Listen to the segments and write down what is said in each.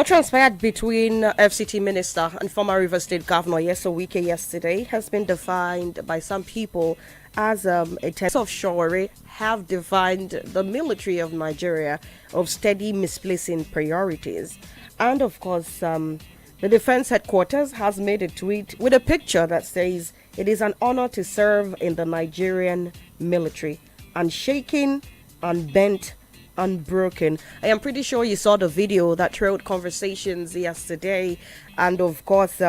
What transpired between FCT Minister and former River State Governor Wike yesterday has been defined by some people as a test of chivalry have defined the military of Nigeria of steady misplacing priorities. And of course, the defense headquarters has made a tweet with a picture that says it is an honor to serve in the Nigerian military, unshaken, unbent, unbroken. I am pretty sure you saw the video that trailed conversations yesterday, and of course,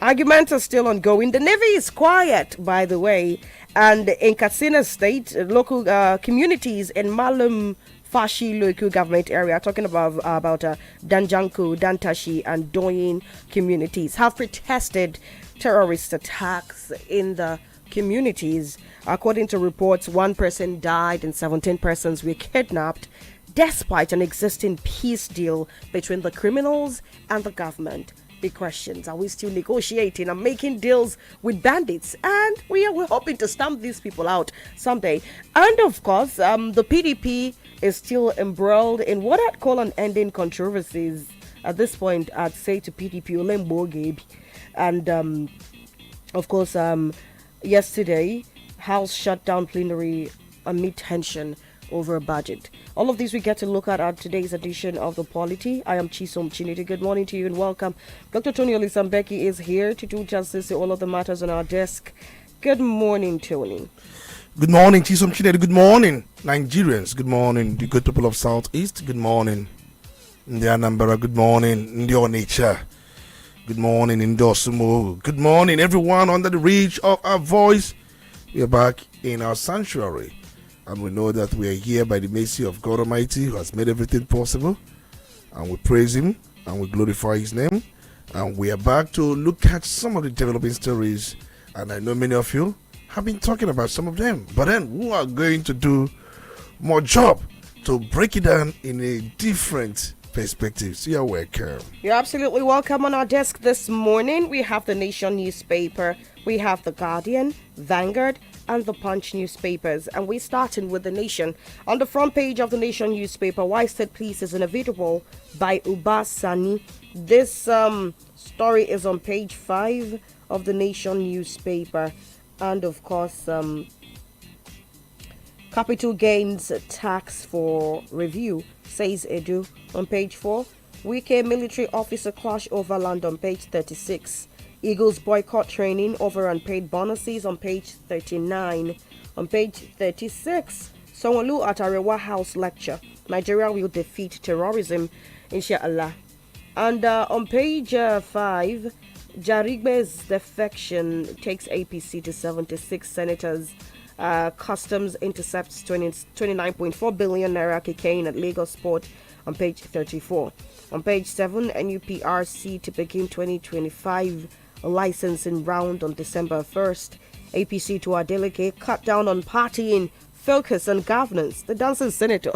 arguments are still ongoing. The Navy is quiet, by the way, and in Katsina State, local communities in Malum Fashi local government area, talking about Danjanku, Dantashi, and Doyin communities, have protested terrorist attacks in the communities. According to reports, 1 person died and 17 persons were kidnapped, despite an existing peace deal between the criminals and the government. Big questions: are we still negotiating and making deals with bandits? And we're hoping to stamp these people out someday. And of course, the PDP is still embroiled in what I'd call unending controversies. At this point, I'd say to PDP, Olembo Gabe. And of course, yesterday, House shut down plenary amid tension over budget. All of these we get to look at today's edition of the Polity. I am Chisom Chiniti. Good morning to you and welcome. Dr. Tony Olisa Mbeki is here to do justice to all of the matters on our desk. Good morning, Tony. Good morning, Chisom Chiniti. Good morning, Nigerians. Good morning, the good people of Southeast. Good morning, the Anambra. Good morning, the Onitsha. Good morning, in Dosumo. Good morning, everyone under the reach of our voice. We are back in our sanctuary, and we know that we are here by the mercy of God Almighty, who has made everything possible. And we praise Him and we glorify His name. And we are back to look at some of the developing stories. And I know many of you have been talking about some of them. But then we are going to do more job to break it down in a different perspective. So you're welcome. You're absolutely welcome. On our desk this morning, we have the Nation newspaper, we have the Guardian, Vanguard, and the Punch newspapers. And we're starting with the Nation. On the front page of the Nation newspaper, Why State Police is Inevitable by Uba Sani. This story is on page 5 of the Nation newspaper. And of course, capital gains tax for review, says Edu on page 4. Wike military officer clash over land on page 36. Eagles boycott training over unpaid bonuses on page 39. On page 36, Sonwalu at Arewa House lecture. Nigeria will defeat terrorism, inshallah. And on page 5, Jarigbe's defection takes APC to 76 senators. Customs intercepts 29.4 billion naira cocaine at Lagos port on page 34. On page 7, NUPRC to begin 2025 licensing round on December 1st. APC to Adeleke cut down on partying, focus on governance. The dancing senator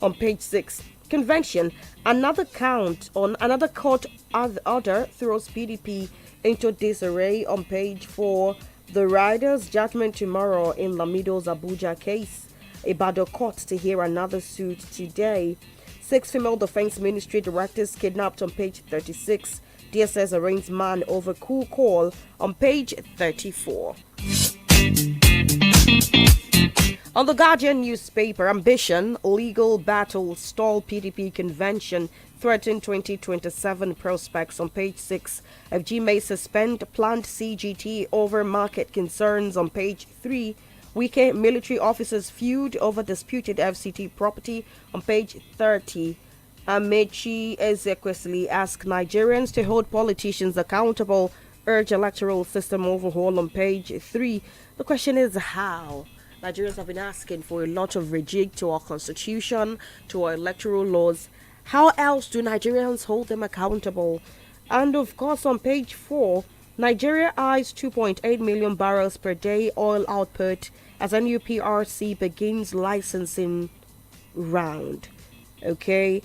on page 6. Convention, another court order throws PDP into disarray on page 4. The riders' judgment tomorrow in Lamido's Abuja case. Ibadan court to hear another suit today. 6 female defense ministry directors kidnapped on page 36. DSS arraigns man over coup call on page 34. On the Guardian newspaper, ambition, legal battle, stall PDP convention, threaten 2027 prospects on page 6. FG may suspend planned CGT over market concerns on page 3. Wike military officers feud over disputed FCT property on page 30. Amechi Ezekwesili ask Nigerians to hold politicians accountable, urge electoral system overhaul on page 3. The question is how? Nigerians have been asking for a lot of rejig to our constitution, to our electoral laws. How else do Nigerians hold them accountable? And of course, on page 4, Nigeria eyes 2.8 million barrels per day oil output as NUPRC begins licensing round. Okay.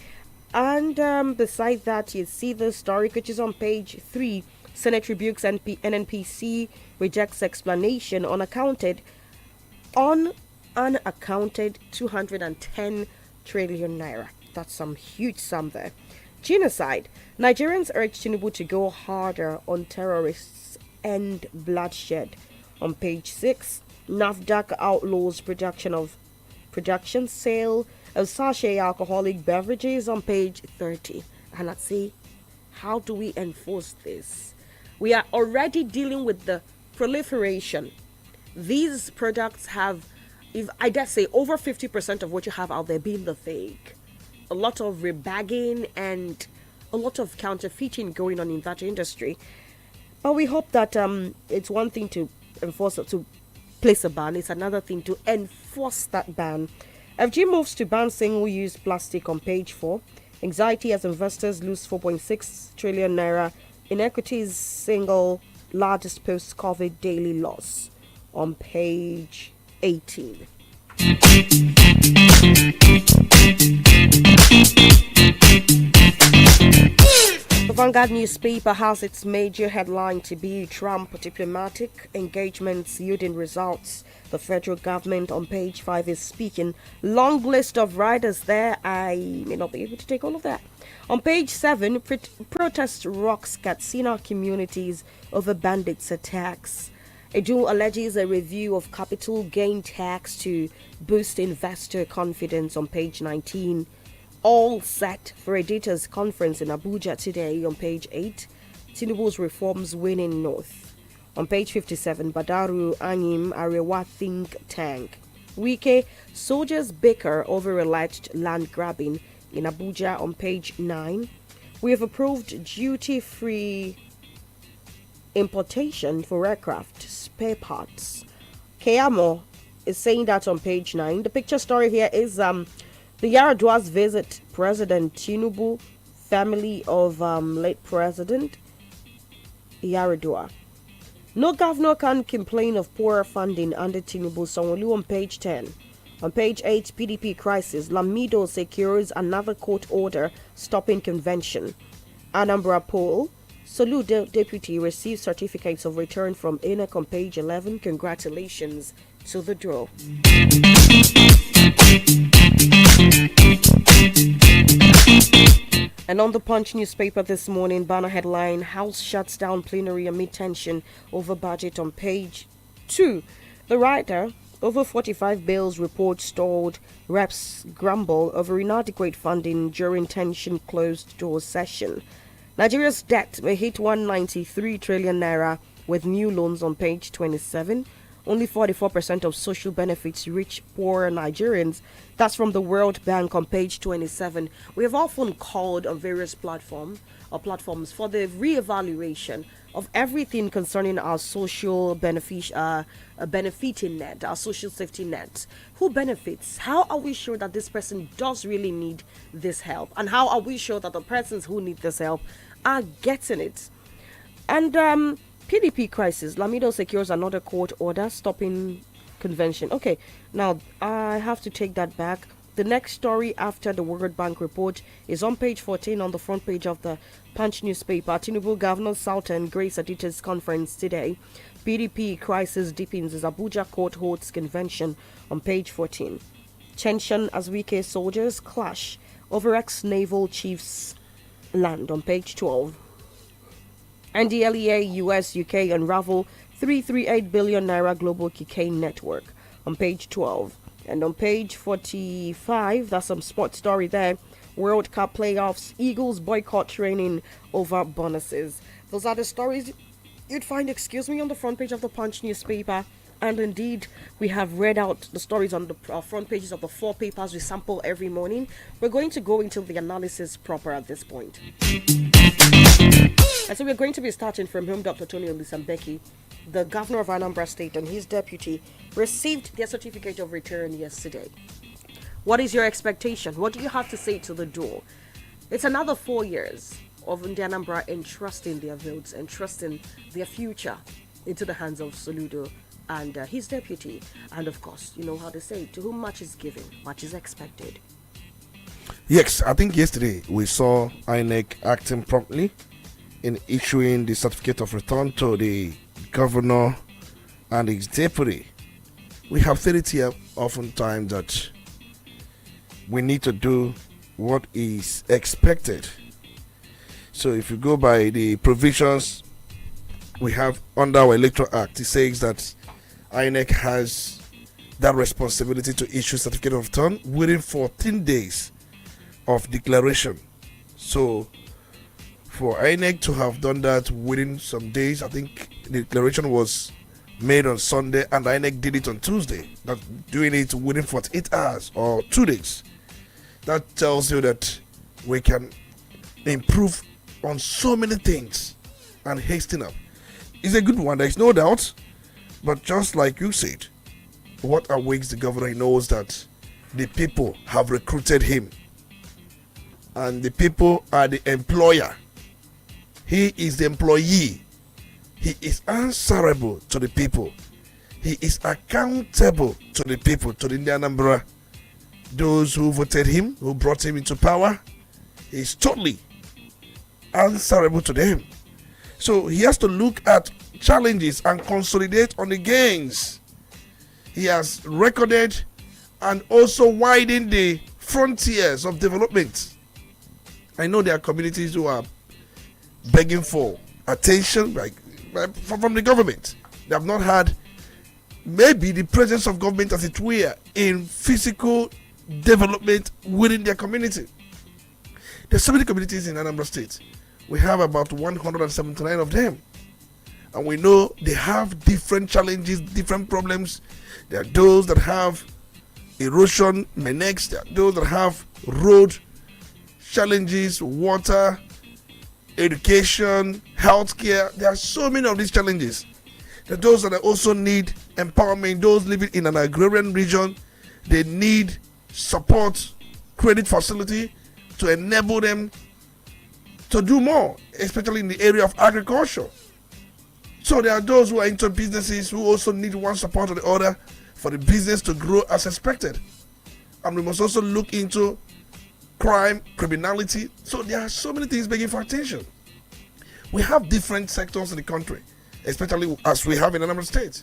And beside that, you see the story, which is on page 3. Senate rebukes NNPC, rejects explanation on unaccounted 210 trillion naira. That's some huge sum there. Genocide. Nigerians urge Tinubu to go harder on terrorists and bloodshed. On page 6, NAFDAC outlaws production, sale of sachet alcoholic beverages on page 30. And let's see, how do we enforce this? We are already dealing with the proliferation. These products have, if I dare say, over 50% of what you have out there being the fake. A lot of rebagging and a lot of counterfeiting going on in that industry. But we hope that it's one thing to enforce, to place a ban. It's another thing to enforce that ban. FG moves to ban single-use plastic on page 4. Anxiety as investors lose 4.6 trillion naira in equities, single largest post-COVID daily loss on page 18. The Vanguard newspaper has its major headline to be Trump diplomatic engagements yielding results. The federal government on page 5 is speaking. Long list of riders there. I may not be able to take all of that. On page 7, protest rocks Katsina communities over bandits attacks. Edu alleges a review of capital gain tax to boost investor confidence on page 19. All set for editors conference in Abuja today on page 8. Tinubu's reforms winning north. On page 57, Badaru Anyim Arewa think tank. Wike, soldiers bicker over alleged land grabbing in Abuja on page 9. We have approved duty-free importation for aircraft spare parts. Keyamo is saying that on page 9. The picture story here is the Yaradua's visit President Tinubu, family of late President Yaradua. No governor can complain of poor funding under Tinubu. Sanwo-Olu on page 10. On page 8, PDP crisis. Lamido secures another court order stopping convention. Anambra poll. Soludo deputy receives certificates of return from INEC on page 11. Congratulations to the draw. And on the Punch newspaper this morning, banner headline, House shuts down plenary amid tension over budget on page 2. The writer, over 45 bills report stalled, reps grumble over inadequate funding during tension closed door session. Nigeria's debt may hit 193 trillion naira with new loans on page 27. Only 44% of social benefits reach poor Nigerians. That's from the World Bank on page 27. We have often called on various platforms for the reevaluation of everything concerning our social benefiting net, our social safety net. Who benefits? How are we sure that this person does really need this help? And how are we sure that the persons who need this help are getting it? And PDP crisis. Lamido secures another court order stopping convention. Okay, now I have to take that back. The next story after the World Bank report is on page 14 on the front page of the Punch newspaper. Tinubu Governor Sultan Grace Editors Conference today. PDP crisis deepens as Abuja court holds convention on page 14. Tension as Wike soldiers clash over ex-naval chiefs land on page 12. NDLEA, US, UK unravel 338 billion naira global cocaine network on page 12. And on page 45, that's some sports story there. World Cup playoffs, Eagles boycott training over bonuses. Those are the stories you'd find, on the front page of the Punch newspaper. And indeed, we have read out the stories on the front pages of the 4 papers we sample every morning. We're going to go into the analysis proper at this point. And so we're going to be starting from whom Dr. Tony Olisa Mbeki, the governor of Anambra State, and his deputy received their certificate of return yesterday. What is your expectation? What do you have to say to the door? It's another 4 years of Anambra entrusting their votes, entrusting their future into the hands of Soludo and his deputy. And of course, you know how they say, to whom much is given, much is expected. Yes, I think yesterday we saw INEC acting promptly in issuing the certificate of return to the governor and his deputy. We have said it here oftentimes that we need to do what is expected So if you go by the provisions we have under our Electoral Act, it says that INEC has that responsibility to issue certificate of return within 14 days of declaration. So for INEC to have done that within some days, I think the declaration was made on Sunday and INEC did it on Tuesday. That's doing it within 48 hours or 2 days. That tells you that we can improve on so many things and hasten up. It's a good one, there is no doubt. But just like you said, what awakes the governor? He knows that the people have recruited him. And the people are the employer. He is the employee. He is answerable to the people. He is accountable to the people, to the Anambra. Those who voted him, who brought him into power, he is totally answerable to them. So he has to look at challenges and consolidate on the gains he has recorded and also widen the frontiers of development. I know there are communities who are begging for attention from the government. They have not had maybe the presence of government, as it were, in physical development within their community. There's so many communities in Anambra State. We have about 179 of them. And we know they have different challenges, different problems. There are those that have erosion, menace. There are those that have road challenges, water, education, healthcare. There are so many of these challenges. There are those that also need empowerment. Those living in an agrarian region, they need support, credit facility to enable them to do more, especially in the area of agriculture. So there are those who are into businesses who also need one support or the other for the business to grow as expected. And we must also look into crime, criminality. So there are so many things begging for attention. We have different sectors in the country, especially as we have in Anambra State.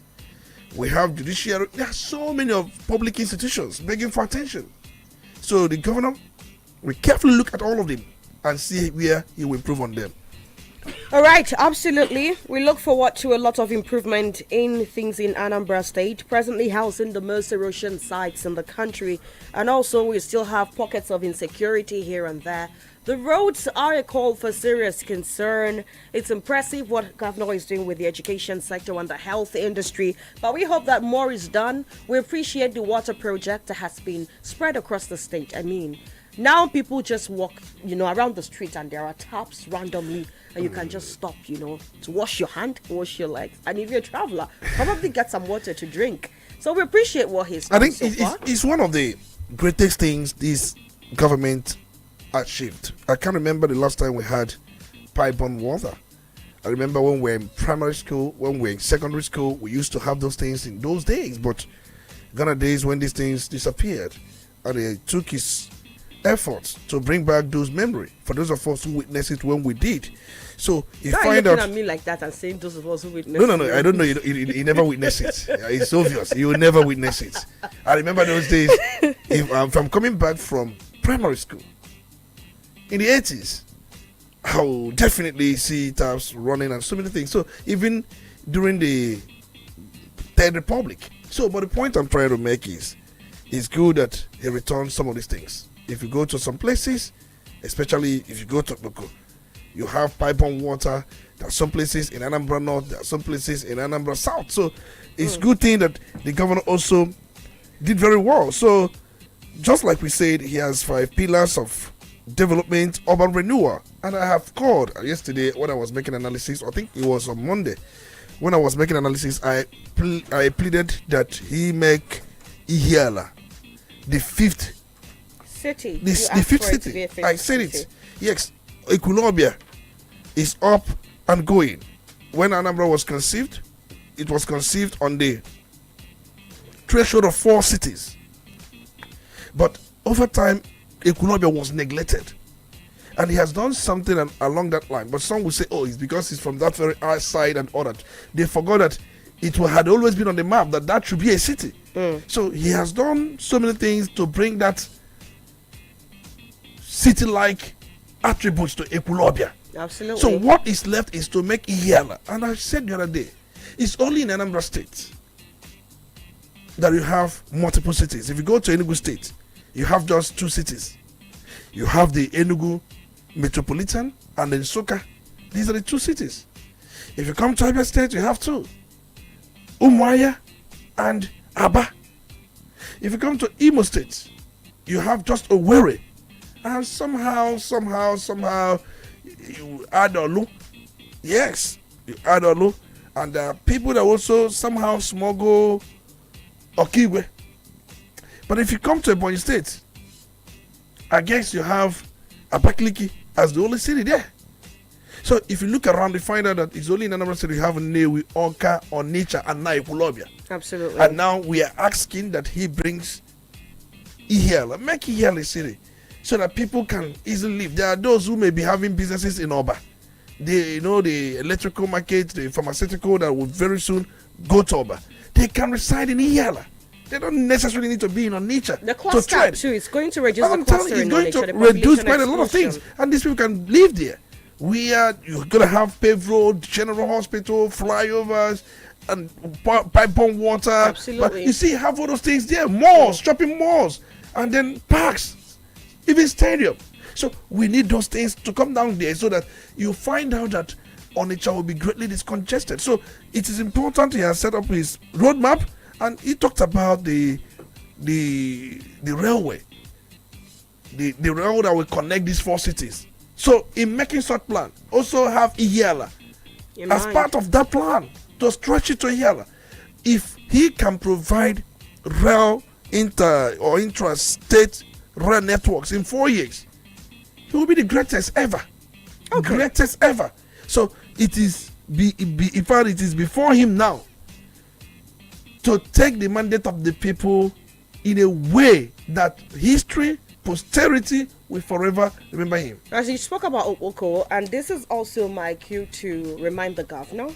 We have judiciary. There are so many of public institutions begging for attention. So the governor will carefully look at all of them and see where he will improve on them. All right, absolutely. We look forward to a lot of improvement in things in Anambra State, presently housing the most erosion sites in the country. And also, we still have pockets of insecurity here and there. The roads are a call for serious concern. It's impressive what Governor is doing with the education sector and the health industry, but we hope that more is done. We appreciate the water project that has been spread across the state. I mean, now people just walk, around the street and there are taps randomly and you can just stop, to wash your hand, wash your legs. And if you're a traveler, probably get some water to drink. So we appreciate what he's done. I think it's one of the greatest things this government achieved. I can't remember the last time we had pipe-borne water. I remember when we were in primary school, when we were in secondary school, we used to have those things in those days. But gone are days when these things disappeared. And it took his efforts to bring back those memories for those of us who witnessed it when we did. So you find out. Looking at me like that and saying those of us who witnessed No. I don't know. You never witness it. It's obvious. You will never witness it. I remember those days. If I'm coming back from primary school in the 80s, I will definitely see taps running and so many things. So even during the Third Republic. So, but the point I'm trying to make is, it's good that he returns some of these things. If you go to some places, especially if you go to Boko, you have pipe-on water. There are some places in Anambra North, there are some places in Anambra South. So it's good thing that the governor also did very well. So just like we said, he has 5 pillars of development, urban renewal. And I have called yesterday when I was making analysis, I think it was on Monday, when I was making analysis, I pleaded that he make Ihiala the 5th city. The 5th city. I said it. Yes, Equilobia is up and going. When Anambra was conceived, it was conceived on the threshold of 4 cities. But over time, Equilobia was neglected. And he has done something along that line. But some will say, oh, it's because he's from that very side and all that. They forgot that it had always been on the map that should be a city. So he has done so many things to bring that city-like attributes to Equilobia. Absolutely. So what is left is to make Ihiala. And I said the other day, it's only in Anambra State that you have multiple cities. If you go to Enugu State, you have just 2 cities. You have the Enugu Metropolitan and then Soka. These are the 2 cities. If you come to Abia State, you have 2. Umuahia and Aba. If you come to Imo State, you have just Owerri. And somehow, you add Olu. Yes, you add Olu. And there are people that also somehow smuggle Okigwe. But if you come to Ebonyi State, I guess you have Abakaliki as the only city there. So if you look around, you find out that it's only in Anambra State you have Nnewi, Awka, Onitsha, and now Ekwulobia. Absolutely. And now we are asking that he brings Ihiala, make Ihiala a city, so that people can easily live. There are those who may be having businesses in Oba. The electrical market, the pharmaceutical that will very soon go to Oba. They can reside in Ihiala. They don't necessarily need to be in Onitsha. The cluster too, it's going to reduce the cluster it's in going Onitsha, to reduce quite a lot of things. explosion. And these people can live there. You're going to have paved road, general hospital, flyovers, and pipe-borne water. Absolutely. But you see, you have all those things there. Malls, shopping malls, and then parks, even stadium. So we need those things to come down there so that you find out that Onitsha will be greatly discongested. So it is important he has set up his roadmap, and he talked about the railway, the railway that will connect these 4 cities. So in making such plan, also have Ihiala as part of that plan to stretch it to Ihiala. If he can provide rail intra-state rail networks in 4 years, he will be the greatest ever. Okay. Greatest ever. So it is in fact it is before him now to take the mandate of the people in a way that history, posterity will forever remember him. As you spoke about Okoko, and this is also my cue to remind the governor,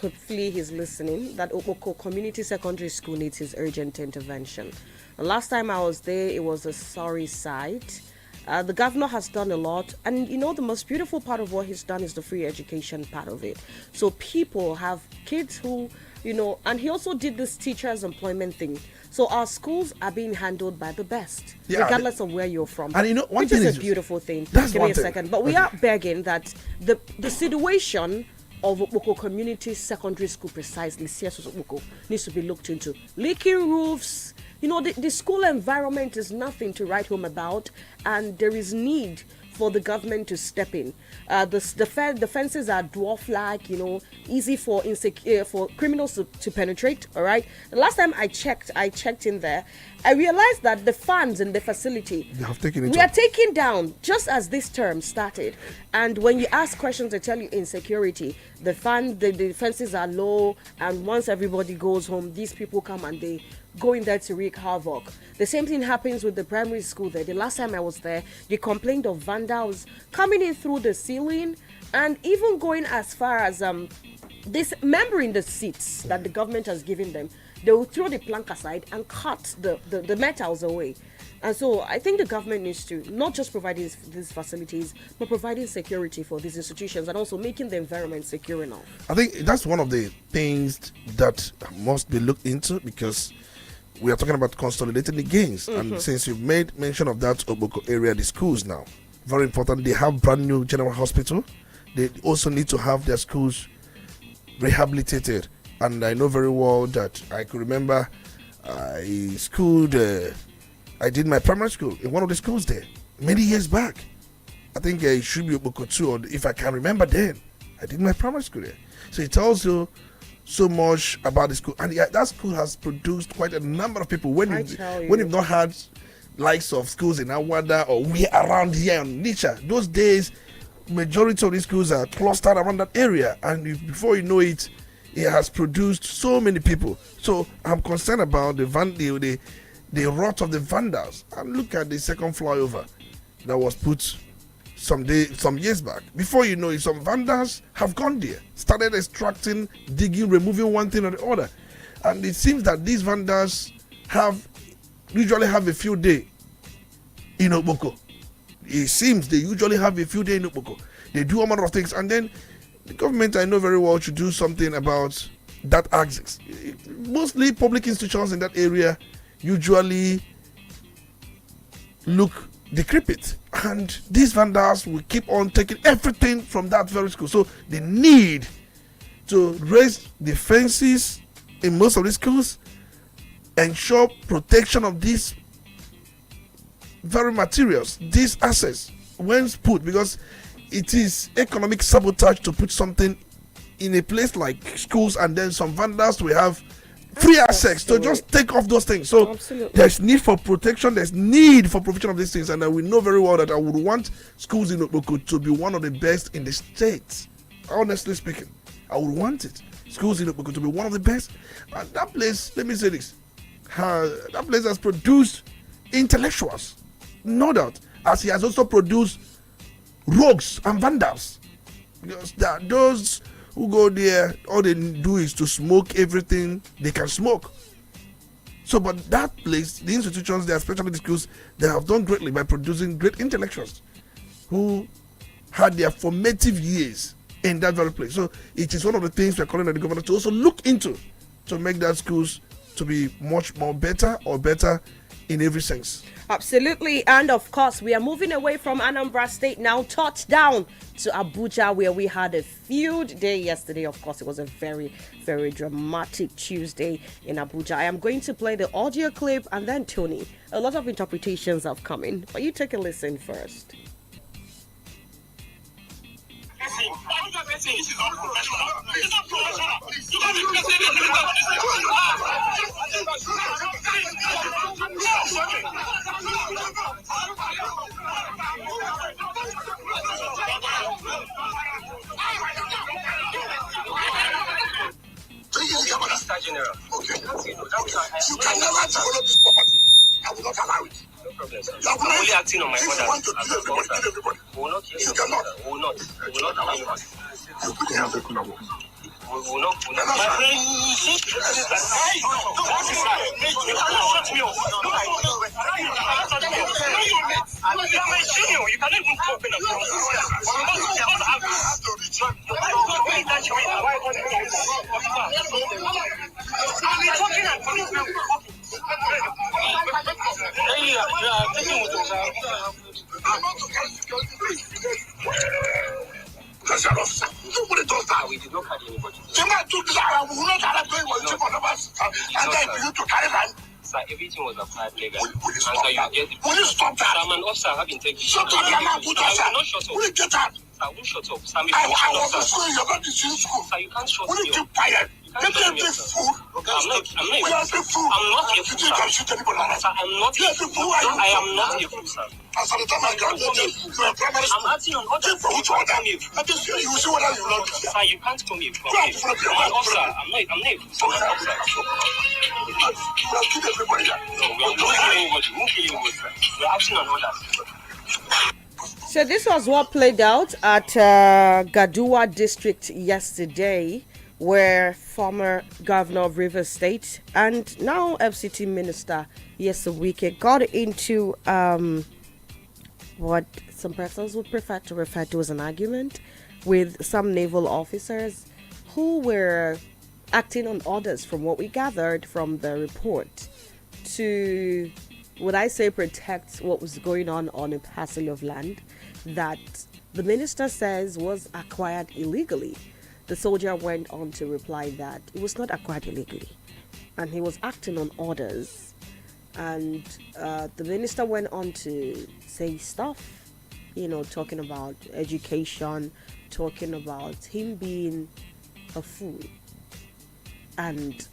hopefully he's listening, that Okoko Community Secondary School needs his urgent intervention. The last time I was there, it was a sorry sight. The governor has done a lot, and the most beautiful part of what he's done is the free education part of it. So people have kids who, and he also did this teachers employment thing. So our schools are being handled by the best, regardless of where you're from. And which is a beautiful thing. That's Give one me a thing. second. But we are begging that the situation of Okoko Community Secondary School, precisely CSS Okoko, needs to be looked into. Leaking roofs, the school environment is nothing to write home about, and there is need for the government to step in. The fences are dwarf-like, easy for criminals to penetrate. All right. The last time I checked in there, I realized that the fans in the facility we are taking down just as this term started. And when you ask questions, they tell you insecurity. The fences are low, and once everybody goes home, these people come and they go in there to wreak havoc. The same thing happens with the primary school there. The last time I was there, they complained of vandals coming in through the ceiling and even going as far as dismembering the seats that the government has given them. They will throw the plank aside and cut the metals away. And so I think the government needs to not just provide these facilities, but providing security for these institutions and also making the environment secure enough. I think that's one of the things that must be looked into, because we are talking about consolidating the gains. Mm-hmm. And since you've made mention of that Oboko area, the schools now, very important. They have brand new general hospital. They also need to have their schools rehabilitated. And I know very well that I could remember I did my primary school in one of the schools there many years back. I think it should be Oboko 2, or if I can remember then. I did my primary school there. So it tells you so much about the school, and that school has produced quite a number of people. When you've not had likes of schools in Awada or we around here in Onitsha, those days majority of these schools are clustered around that area, and before you know it, it has produced so many people. So I'm concerned about the rot of the vandals. And look at the second flyover that was put some years back. Before you know it, some vandals have gone there, started extracting, digging, removing one thing or the other. And it seems that these vandals usually have a field day in Oboko. It seems they usually have a field day in Oboko. They do a lot of things, and then the government, I know very well, should do something about that axis. Mostly public institutions in that area usually look decrepit, and these vandals will keep on taking everything from that very school. So they need to raise the fences in most of these schools, ensure protection of these very materials, these assets when put, because it is economic sabotage to put something in a place like schools and then some vandals will have free access to just take off those things. So there's need for protection, there's need for provision of these things, and we know very well that I would want schools in Okpoko to be one of the best in the state. Honestly speaking, I would want it. Schools in Okpoko to be one of the best. And that place, let me say this, that place has produced intellectuals, no doubt, as he has also produced rogues and vandals. Because those who go there, all they do is to smoke everything they can smoke. So, but that place, the institutions, there, especially the schools, they have done greatly by producing great intellectuals who had their formative years in that very place. So, it is one of the things we're calling on the government to also look into to make that schools to be much more better or better in every sense. Absolutely. And of course, we are moving away from Anambra State now, touchdown to Abuja, where we had a feud day yesterday. Of course, it was a very, very dramatic Tuesday in Abuja. I am going to play the audio clip, and then Tony, a lot of interpretations have come in, but you take a listen first. This is unprofessional. It's not professional. You can't be Mr. General. Okay. You can never develop this property. I will not allow it. No problem, sir. You are only acting on my orders. We will not kill you. You cannot. We will not. We will not allow you. You put your hands up. We will not. My friend, you see? What is that? You cannot shut me off. You cannot shut me off. You are my senior. You cannot even open up. Nobody does that. We did not carry anybody. You might do that. We will not allow you and then for you to carry that. Sir, everything was applied legally. Will you stop that? I'm an officer. I have integrity. Shut up, you're not good officer. Will you get out? I will shut up. I was in school. You're not in school. Sir, you can't shut me up. Will you keep quiet? Let me be fool. I'm not a fool. I'm not a fool. You can shoot anybody like that. Sir, I'm not a fool. I am not a fool, sir. As at the time I graduated, you are primary school. I'm acting on order. Which order? Let me see. You will see whether you love me. Sir, you can't come here. I'm an officer. I'm not a fool. You are killing everybody. No, we are not killing anybody. We won't kill anybody, sir. We are acting on orders. So this was what played out at Gadua district yesterday, where former governor of Rivers State and now FCT minister Wike got into what some persons would prefer to refer to as an argument with some naval officers who were acting on orders, from what we gathered from the report, to, would I say, protect what was going on a parcel of land that the minister says was acquired illegally. The soldier went on to reply that it was not acquired illegally and he was acting on orders. And the minister went on to say stuff, talking about education, talking about him being a fool. And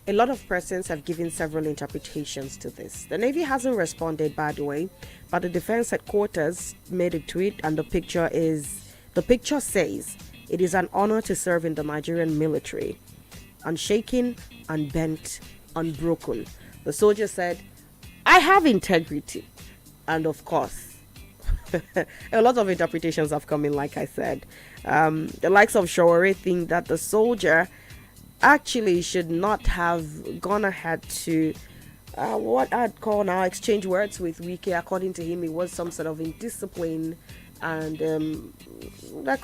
a lot of persons have given several interpretations to this. The Navy hasn't responded, by the way, but the Defense Headquarters made a tweet, and the picture says, "It is an honor to serve in the Nigerian military. Unshaken, unbent, unbroken." The soldier said, "I have integrity." And of course, a lot of interpretations have come in, like I said. The likes of Shawari think that the soldier actually should not have gone ahead to what I'd call now exchange words with Wike. According to him, it was some sort of indiscipline and they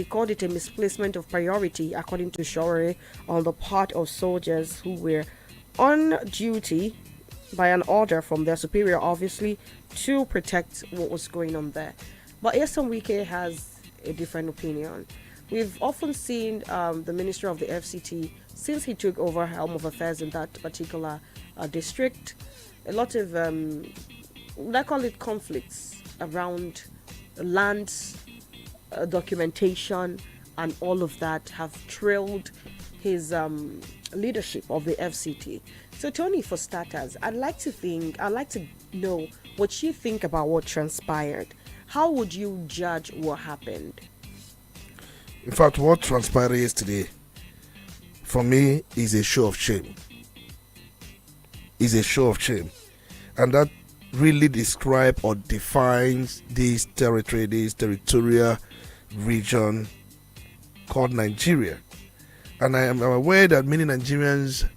called it a misplacement of priority, according to Shore, on the part of soldiers who were on duty by an order from their superior, obviously, to protect what was going on there. But Esan Wike has a different opinion. We've often seen the Minister of the FCT, since he took over helm of affairs in that particular district, a lot of, I call it conflicts around land documentation and all of that have trailed his leadership of the FCT. So Tony, for starters, I'd like to know what you think about what transpired. How would you judge what happened? In fact, what transpired yesterday, for me, is a show of shame. Is a show of shame. And that really describes or defines this territory, this territorial region called Nigeria. And I am aware that many Nigerians,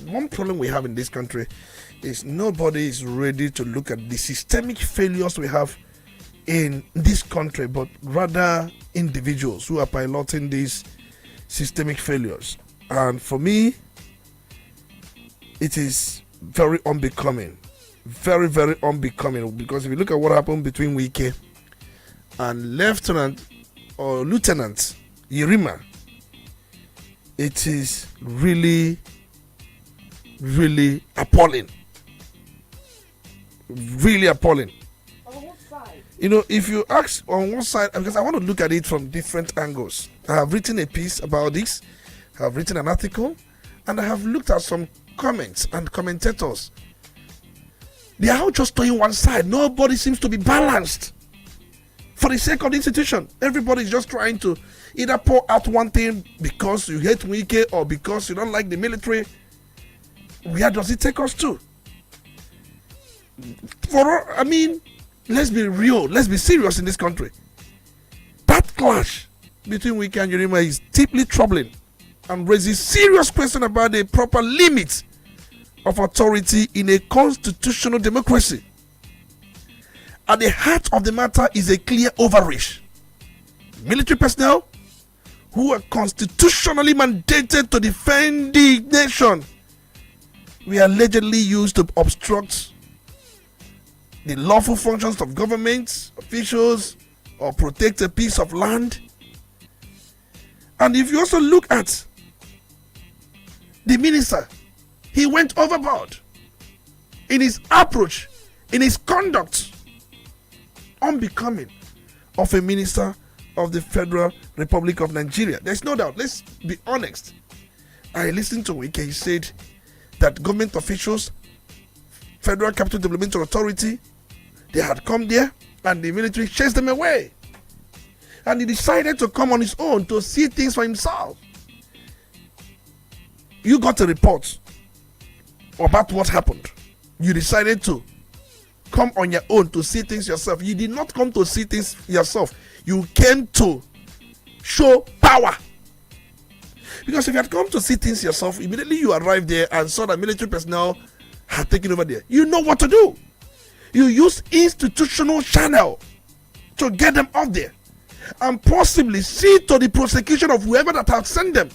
one problem we have in this country is nobody is ready to look at the systemic failures we have in this country, but rather individuals who are piloting these systemic failures. And for me, it is very unbecoming. Very, very unbecoming, because if you look at what happened between Wike and Lieutenant Yerima, it is really, really appalling. Really appalling. On what side? You know, if you ask on one side, because I want to look at it from different angles. I have written a piece about this, I have written an article, and I have looked at some comments and commentators. They are all just towing one side. Nobody seems to be balanced. For the sake of the institution, everybody is just trying to either pour out one thing because you hate Wike or because you don't like the military. Where does it take us to? Let's be real. Let's be serious in this country. That clash between Wike and Yerima is deeply troubling and raises serious question about the proper limits of authority in a constitutional democracy. At the heart of the matter is a clear overreach. Military personnel who are constitutionally mandated to defend the nation were allegedly used to obstruct the lawful functions of government officials or protect a piece of land. And if you also look at the minister, he went overboard in his approach, in his conduct, unbecoming of a minister of the Federal Republic of Nigeria. There's no doubt. Let's be honest. I listened to Wike. He said that government officials, Federal Capital Development Authority, they had come there and the military chased them away. And he decided to come on his own to see things for himself. You got a report about what happened. You decided to come on your own to see things yourself. You did not come to see things yourself. You came to show power. Because if you had come to see things yourself, immediately you arrived there and saw that military personnel had taken over there. You know what to do. You use institutional channel to get them out there and possibly see to the prosecution of whoever that has sent them.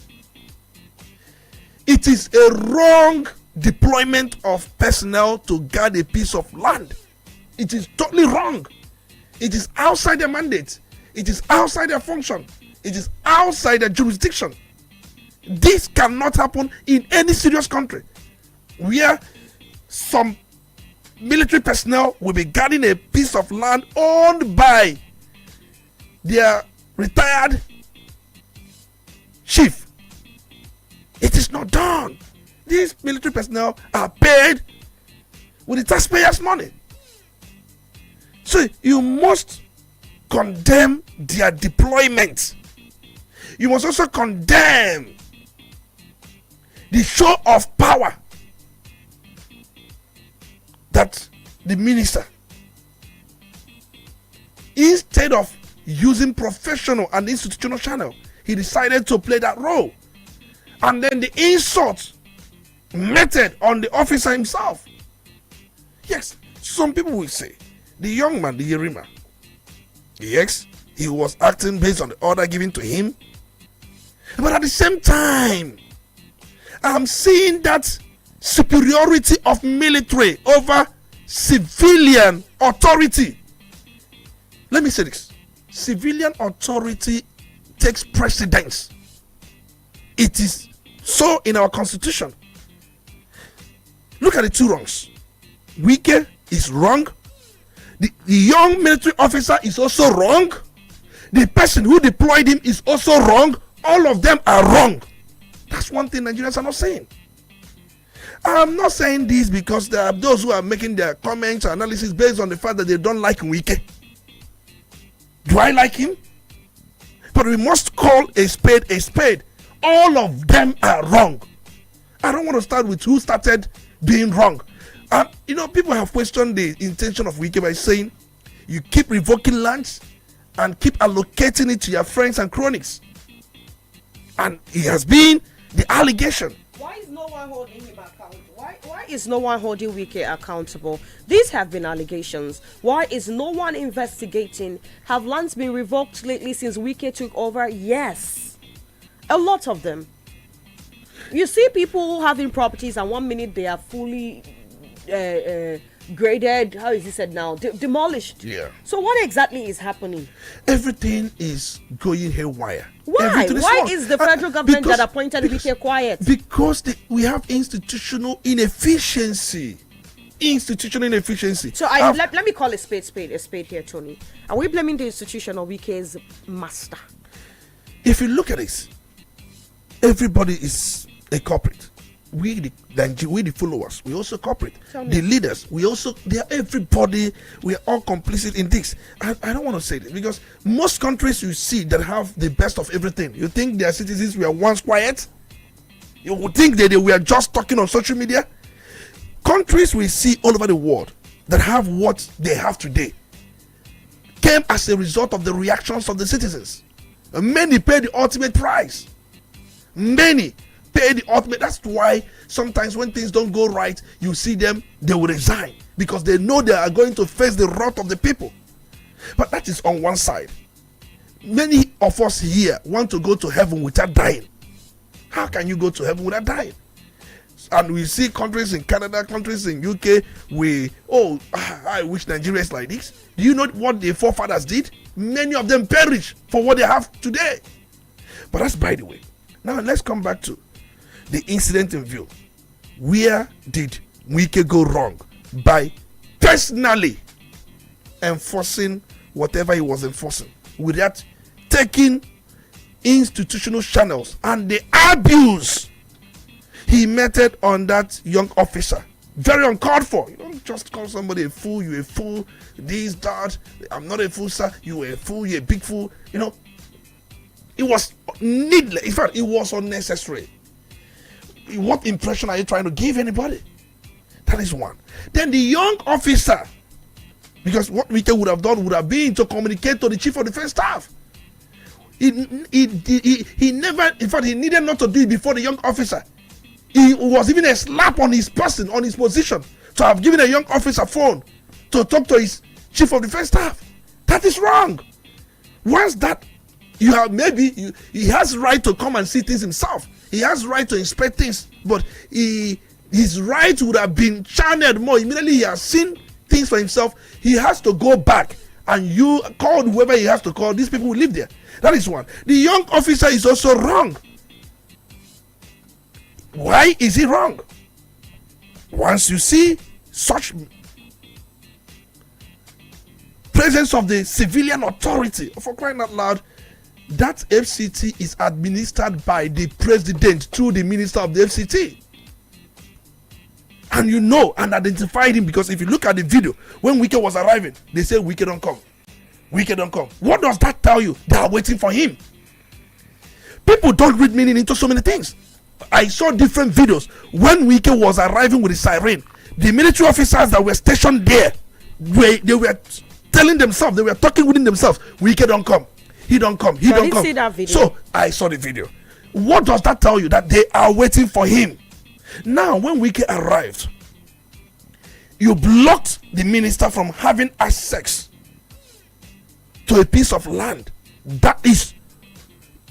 It is a wrong deployment of personnel to guard a piece of land. It is totally wrong. It is outside their mandate. It is outside their function. It is outside their jurisdiction. This cannot happen in any serious country where some military personnel will be guarding a piece of land owned by their retired chief. It is not done. These military personnel are paid with the taxpayers' money. So you must condemn their deployment. You must also condemn the show of power that the minister, instead of using professional and institutional channel, he decided to play that role. And then the insult meted on the officer himself. Yes, some people will say, the young man, the Yerima, yes, he was acting based on the order given to him. But at the same time, I'm seeing that superiority of military over civilian authority. Let me say this. Civilian authority takes precedence. It is so in our constitution. Look at the two wrongs. Wike is wrong. The young military officer is also wrong. The person who deployed him is also wrong. All of them are wrong. That's one thing Nigerians are not saying. I'm not saying this because there are those who are making their comments or analysis based on the fact that they don't like Wike. Do I like him? But we must call a spade a spade. All of them are wrong. I don't want to start with who started being wrong. People have questioned the intention of Wike by saying you keep revoking lands and keep allocating it to your friends and cronies. And it has been the allegation. Why is no one holding him accountable? Why is no one holding Wike accountable? These have been allegations. Why is no one investigating? Have lands been revoked lately since Wike took over? Yes. A lot of them. You see people having properties and 1 minute they are fully graded, how is it said now? Demolished. Yeah. So what exactly is happening? Everything is going haywire. Why? Why is the federal government that appointed Wike quiet? Because we have institutional inefficiency. So let me call a spade here, Tony. Are we blaming the institution or Wike's master? If you look at this, everybody is a culprit. We the followers, we also culprit. The leaders, everybody, we are all complicit in this. I don't want to say this because most countries you see that have the best of everything, you think their citizens were once quiet? You would think that they were just talking on social media? Countries we see all over the world that have what they have today came as a result of the reactions of the citizens. And many paid the ultimate price. Many pay the ultimate. That's why sometimes when things don't go right, you see them, they will resign because they know they are going to face the wrath of the people. But that is on one side. Many of us here want to go to heaven without dying. How can you go to heaven without dying? And we see countries in Canada, countries in UK, I wish Nigeria is like this. Do you know what the forefathers did? Many of them perish for what they have today. But that's by the way. Now let's come back to the incident in view. Where did Wike go wrong? By personally enforcing whatever he was enforcing without taking institutional channels and the abuse he meted on that young officer. Very uncalled for. You don't just call somebody a fool, you a fool, this, that. I'm not a fool, sir. You a fool, you a big fool. It was needless. In fact, it was unnecessary. What impression are you trying to give anybody? That is one. Then the young officer, because what Wike would have done would have been to communicate to the chief of defense staff. He never, in fact, he needed not to do it before the young officer. It was even a slap on his person, on his position, to have given a young officer phone to talk to his chief of defense staff. That is wrong. Once that, he has right to come and see things himself. He has right to inspect things, but his right would have been channeled more. Immediately he has seen things for himself, he has to go back and you call whoever he has to call. These people will live there. That is one. The young officer is also wrong. Why is he wrong? Once you see such presence of the civilian authority, for crying out loud, that FCT is administered by the president through the minister of the FCT. And you know and identified him because if you look at the video, when Wike was arriving, they said Wike don't come. Wike don't come. What does that tell you? They are waiting for him. People don't read meaning into so many things. I saw different videos when Wike was arriving with the siren. The military officers that were stationed there, they were telling themselves, they were talking within themselves, Wike don't come. He don't come. He don't come. See that video. So I saw the video. What does that tell you? That they are waiting for him. Now, when Wike arrived, you blocked the minister from having access to a piece of land That is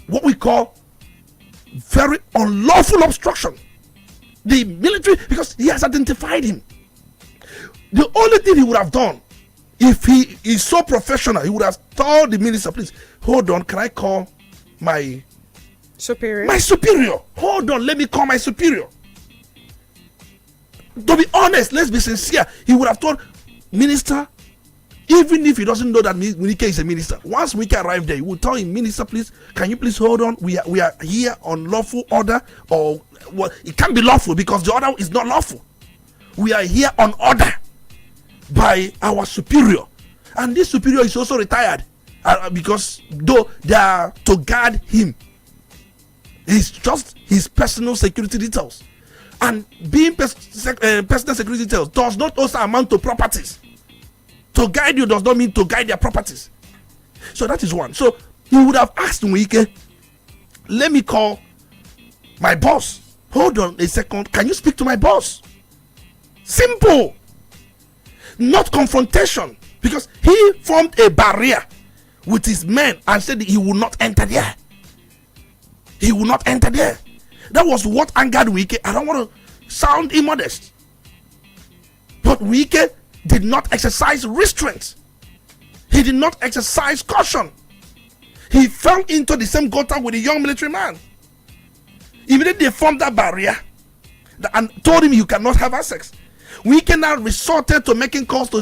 what we call very unlawful obstruction. The military, because he has identified him. The only thing he would have done, if he is so professional, he would have told the minister, please, hold on, can I call my superior? My superior. Hold on, let me call my superior. To be honest, let's be sincere, he would have told minister, even if he doesn't know that Munike is a minister. Once Munike arrived there, he would tell him, minister, please, can you please hold on? We are here on lawful order, or well, it can't be lawful because the order is not lawful. We are here on order by our superior, and this superior is also retired because though they are to guard him, it's just his personal security details, and being personal security details does not also amount to properties. To guide you does not mean to guide their properties. So that is one. So he would have asked Nwike, let me call my boss. Hold on a second, can you speak to my boss? Simple. Not confrontation, because he formed a barrier with his men and said he will not enter there. He will not enter there. That was what angered Wike. I don't want to sound immodest, but Wike did not exercise restraint. He did not exercise caution. He fell into the same gutter with a young military man. Immediately they formed that barrier and told him you cannot have access. Wike now resorted to making calls to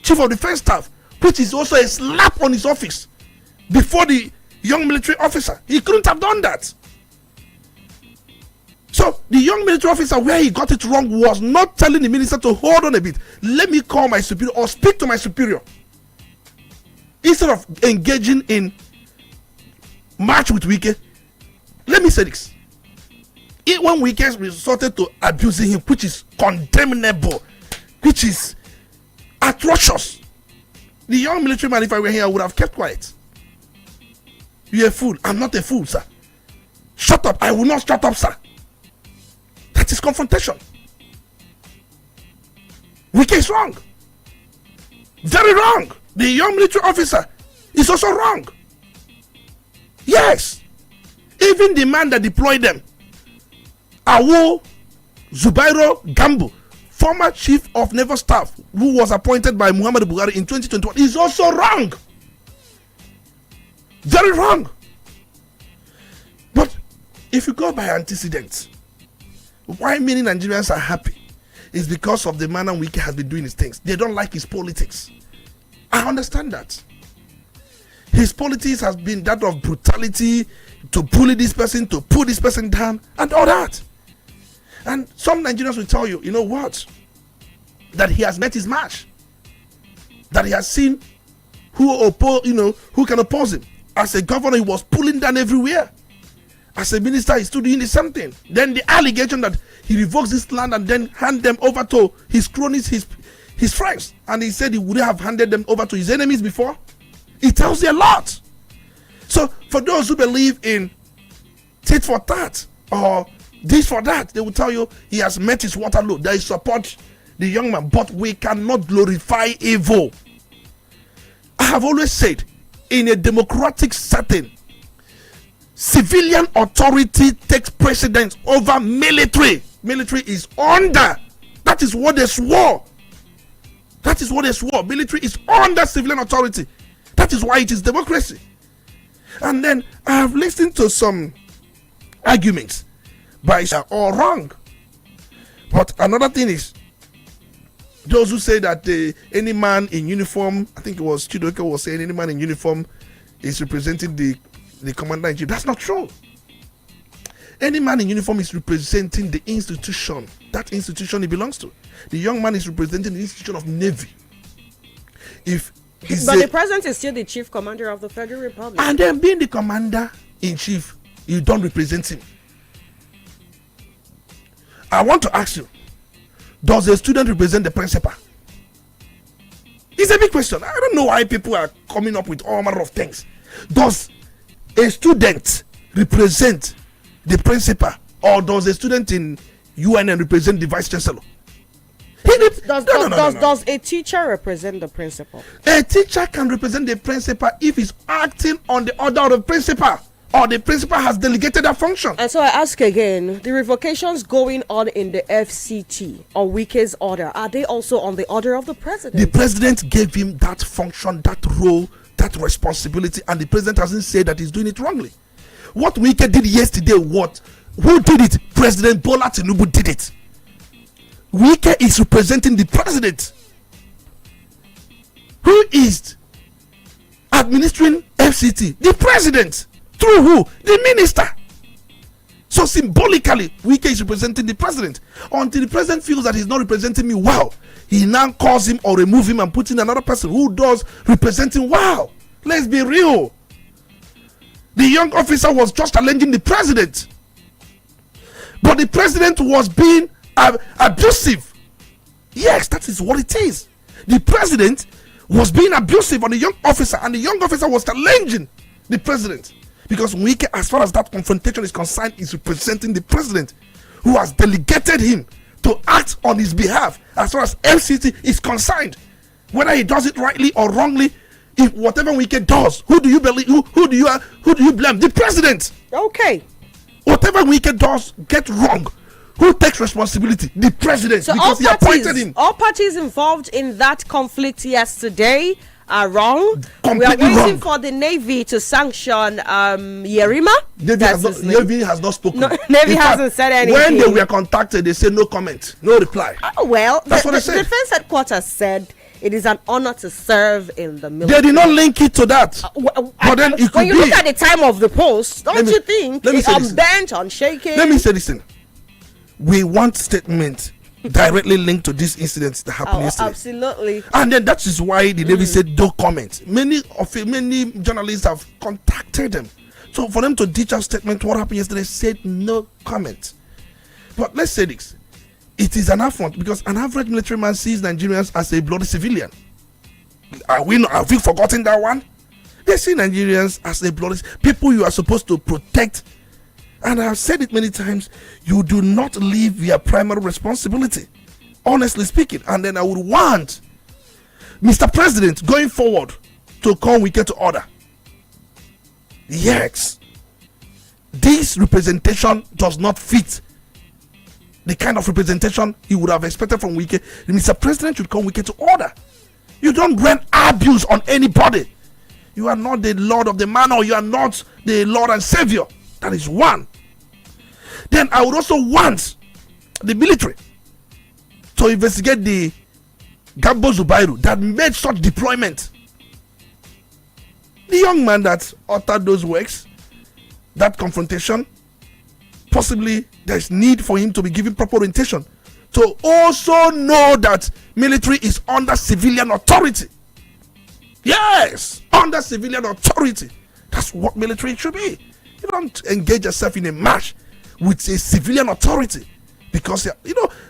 Chief of Defense Staff, which is also a slap on his office before the young military officer. He couldn't have done that. So the young military officer, where he got it wrong, was not telling the minister to hold on a bit, let me call my superior or speak to my superior, instead of engaging in match with Wike. Let me say this. When Wike resorted to abusing him, which is condemnable, which is atrocious, the young military man, if I were here, I would have kept quiet. You're a fool. I'm not a fool, sir. Shut up. I will not shut up, sir. That is confrontation. Wike is wrong. Very wrong. The young military officer is also wrong. Yes. Even the man that deployed them, Awo Zubairo Gambo, former chief of naval staff, who was appointed by Muhammadu Buhari in 2021, is also wrong. Very wrong. But if you go by antecedents, why many Nigerians are happy is because of the manner Wike has been doing his things. They don't like his politics. I understand that. His politics has been that of brutality, to bully this person, to pull this person down, and all that. And some Nigerians will tell you, you know what? That he has met his match. That he has seen who can oppose him. As a governor, he was pulling down everywhere. As a minister, he's still doing the same thing. Then the allegation that he revokes this land and then hand them over to his cronies, his friends, and he said he would have handed them over to his enemies before. It tells you a lot. So for those who believe in tit for tat or this for that, they will tell you he has met his Waterloo. They support the young man, but we cannot glorify evil. I have always said, in a democratic setting, civilian authority takes precedence over military. Military is under. That is what they swore. That is what they swore. Military is under civilian authority. That is why it is democracy. And then I have listened to some arguments by all wrong. But another thing is, those who say that any man in uniform, I think it was Chidoke was saying, any man in uniform is representing the commander in chief. That's not true. Any man in uniform is representing the institution. That institution he belongs to. The young man is representing the institution of Navy. But the president is still the chief commander of the Federal Republic. And then being the commander in chief, you don't represent him. I want to ask you, does a student represent the principal? It's a big question. I don't know why people are coming up with all manner of things. Does a student represent the principal, or does a student in UNN represent the vice chancellor? Does a teacher represent the principal? A teacher can represent the principal if he's acting on the order of the principal, or the principal has delegated that function. And so I ask again, the revocations going on in the FCT on Wike's order, are they also on the order of the president? The president gave him that function, that role, that responsibility, and the president hasn't said that he's doing it wrongly. What Wike did yesterday, who did it? President Bola Tinubu did it. Wike is representing the president, who is administering FCT. The president, through who? The minister. So symbolically, Wike is representing the president. Until the president feels that he's not representing me well, he now calls him or remove him and put in another person who does representing well. Let's be real. The young officer was just challenging the president, but the president was being abusive. Yes, that is what it is. The president was being abusive on the young officer, and the young officer was challenging the president, because Wike, as far as that confrontation is concerned, is representing the president, who has delegated him to act on his behalf as far as FCT is concerned. Whether he does it rightly or wrongly, if whatever Wike does, who do you believe? Who do you blame? The president. Okay. Whatever Wike does get wrong, who takes responsibility? The president, so because he appointed him. All parties involved in that conflict yesterday are wrong. Completely we are waiting wrong. for the Navy to sanction Yerima. Navy has not spoken. No, Navy hasn't said anything. When they were contacted, they said no comment, no reply. Well, that's what they said. The defense headquarters said it is an honor to serve in the military. They did not link it to that. But then it could when you look at the time of the post, don't you think it's unbent, unshaken? Let me say this thing. We want statement directly linked to these incidents that happened yesterday. Absolutely. And then that is why the Navy said no comment. Many journalists have contacted them. So for them to ditch our statement, what happened yesterday, said no comment. But let's say this. It is an affront, because an average military man sees Nigerians as a bloody civilian. Have we forgotten that one? They see Nigerians as a bloody people you are supposed to protect. And I've said it many times, you do not leave your primary responsibility, honestly speaking. And then I would want Mr. President going forward to call Wike to order. Yes, this representation does not fit the kind of representation he would have expected from Wike. Mr. President should call Wike to order. You don't run abuse on anybody. You are not the Lord of the manor. You are not the Lord and Savior. That is one. Then I would also want the military to investigate the Gambo Zubairu that made such deployment. The young man that uttered those works, that confrontation, possibly there's need for him to be given proper orientation to also know that military is under civilian authority. Yes, under civilian authority. That's what military should be. You don't engage yourself in a match with a civilian authority, because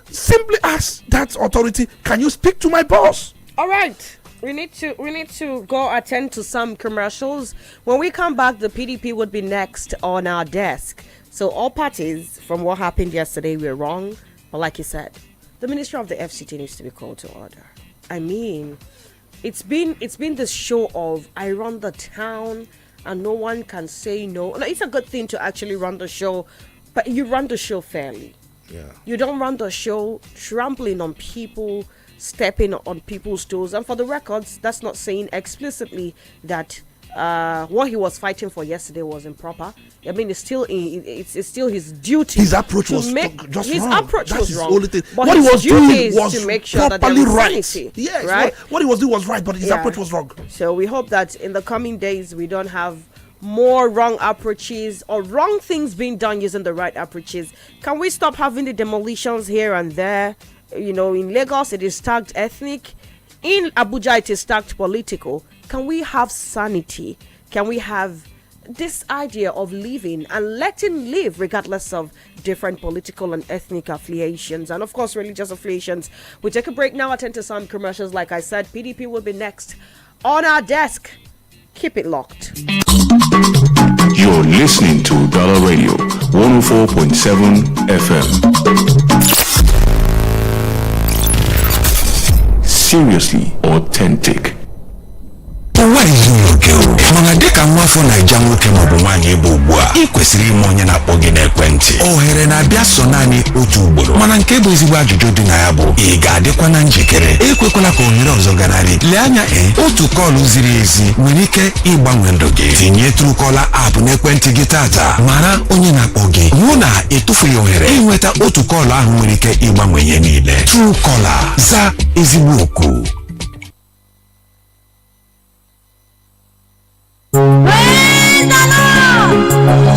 simply ask that authority, can you speak to my boss? All right, we need to go attend to some commercials. When we come back, the PDP would be next on our desk. So all parties from what happened yesterday were wrong, but like you said, the minister of the FCT needs to be called to order. I mean, it's been this show of I run the town and no one can say no. It's a good thing to actually run the show, but you run the show fairly. Yeah. You don't run the show trampling on people, stepping on people's toes. And for the records, that's not saying explicitly that what he was fighting for yesterday was improper. I mean, it's still his duty. His approach was just his wrong. Approach That's was his wrong. only thing. But what he was doing was to make sure properly that right. Sanity, yes, right? What he was doing was right, but his approach was wrong. So we hope that in the coming days we don't have more wrong approaches or wrong things being done using the right approaches. Can we stop having the demolitions here and there? In Lagos it is tagged ethnic. In Abuja it is tagged political. Can we have sanity? Can we have this idea of living and letting live regardless of different political and ethnic affiliations and of course religious affiliations? We take a break now, attend to some commercials. Like I said, PDP will be next on our desk. Keep it locked. You're listening to Udala Radio 104.7 FM. Seriously authentic. Ụwa izu oke o mana dịka nwafọ Naija nwoke maọbụ nwaanyị ebe ugbu a ị kwesịrị ime onye na-akpọ gị n'ekwentị ohere na-abịa so naanị otu ugboro mana nke bụ ezigbo ajụjụ dị na ya bụ ị ga-adịkwa na njikere ekwekwala ka ohere ọzọ ganarị lee anya otu kọlụ ziri ezi nwere ike ịgbanwe ndụ gị tinye Truecaller app n'ekwentị gị tata mara onye na-akpọ gị hụ na ịtụfughị ohere ịnweta otu kọlụ ahụ nwere ike ịgbanwe ihe niile Truecaller za ezigbo oku. Praise the Lord!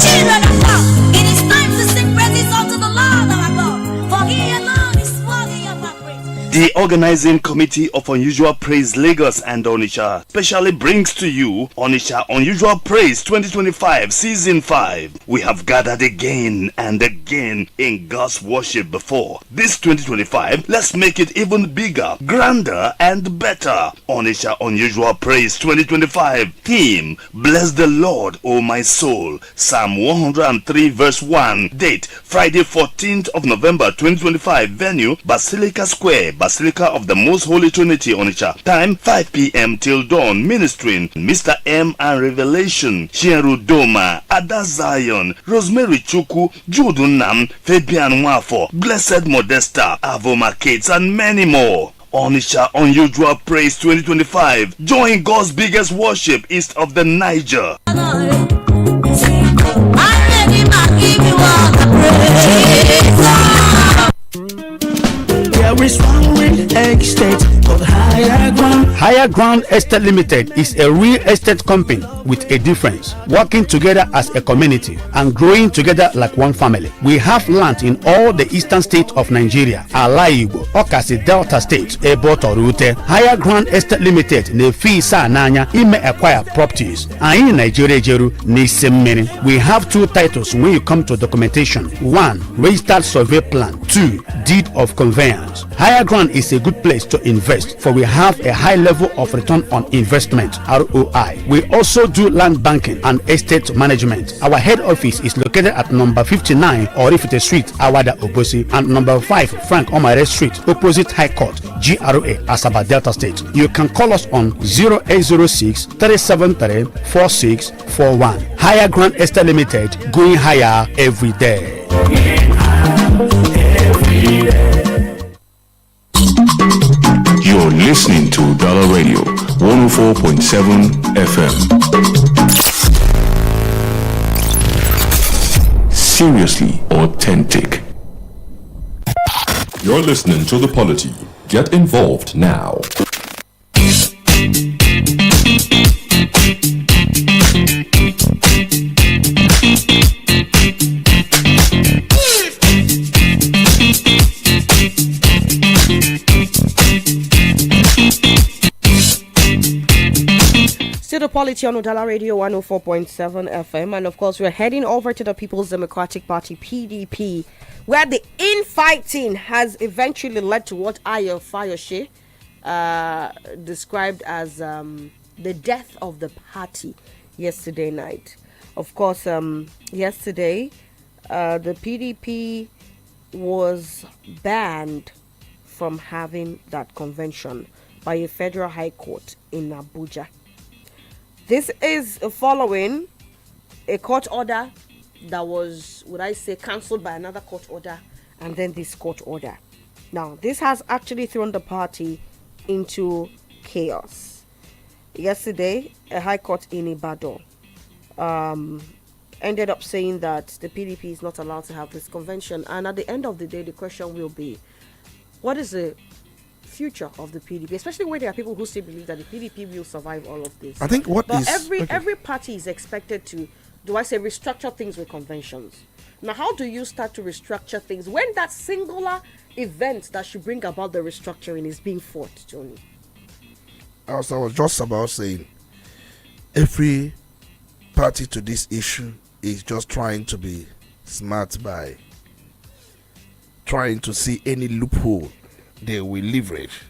Children of God, it is time to sing praises unto the Lord our God, for He alone is worthy of our praise. The organizing committee of Unusual Praise Lagos and Onitsha specially brings to you Onitsha Unusual Praise 2025 Season 5. We have gathered again and again in God's worship before. This 2025, let's make it even bigger, grander, and better. Onitsha Unusual Praise 2025 theme: Bless the Lord, O my soul. Psalm 103 verse 1. Date: Friday 14th of November 2025. Venue: Basilica Square, Basilica of the Most Holy Trinity, Onitsha. Time: 5 p.m. till dawn. Ministering: Mr. M and Revelation, Chieru Doma, Ada Zion, Rosemary Chuku, Jude Nam, Fabian Wafo, Blessed Modesta, Avoma Kates, and many more. Onitsha Unusual Praise 2025. Join God's biggest worship east of the Niger. There is one real estate called Higher Ground. Higher Ground Estate Limited is a real estate company with a difference, working together as a community and growing together like one family. We have land in all the eastern states of Nigeria, Ala Igbo, Okasi Delta State, Ebo Torute. Higher Ground Estate Limited ne fi sa nanya ime acquire properties. And in Nigeria Jeru ne semene. We have two titles when you come to documentation. 1. Registered survey plan. 2. Deed of conveyance. Higher Ground is a good place to invest, for we have a high level of return on investment, ROI. We also do land banking and estate management. Our head office is located at number 59 Orifite Street, Awada Obosi, and number 5 Frank Omare Street, opposite High Court, GRA, Asaba Delta State. You can call us on 0806 373 4641. Higher Ground Estate Limited, going higher every day. You're listening to Udala Radio 104.7 FM. Seriously authentic. You're listening to the Polity. Get involved now. Still the Polity on Udala Radio 104.7 FM, and of course we're heading over to the People's Democratic Party PDP, where the infighting has eventually led to what Ayo Fayoshe described as the death of the party yesterday night. Of course, yesterday the PDP was banned from having that convention by a federal high court in Abuja. This is following a court order that was, would I say, cancelled by another court order, and then this court order. Now, this has actually thrown the party into chaos. Yesterday, a high court in Ibadan ended up saying that the PDP is not allowed to have this convention. And at the end of the day, the question will be, what is the future of the PDP, especially when there are people who still believe that the PDP will survive all of this? I think every party is expected to, restructure things with conventions. Now, how do you start to restructure things when that singular event that should bring about the restructuring is being fought, Johnny? As I was just about saying, every party to this issue is just trying to be smart by trying to see any loophole they will leverage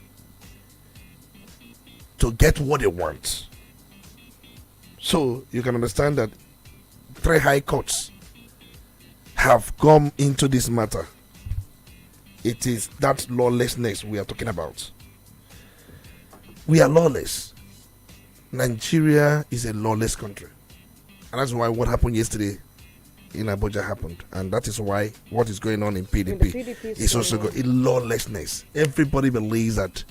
to get what they want. So you can understand that 3 high courts have come into this matter. It is that lawlessness we are talking about. We are lawless. Nigeria is a lawless country. And that's why what happened yesterday in Abuja happened. And that is why what is going on in PDP is also lawlessness. Everybody believes that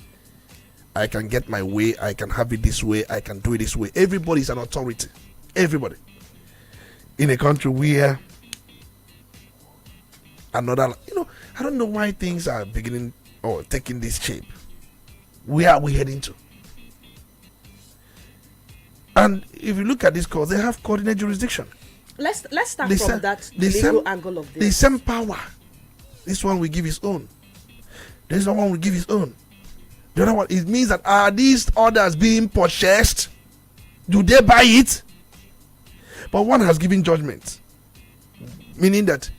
I can get my way, I can have it this way, I can do it this way. Everybody is an authority. Everybody. In a country where another, I don't know why things are beginning or taking this shape. Where are we heading to? And if you look at this cause, they have coordinate jurisdiction. Let's start from that legal angle of this. The same power. This one will give his own. This one will give his own. The other one, it means that are these orders being purchased? Do they buy it? But one has given judgment, meaning that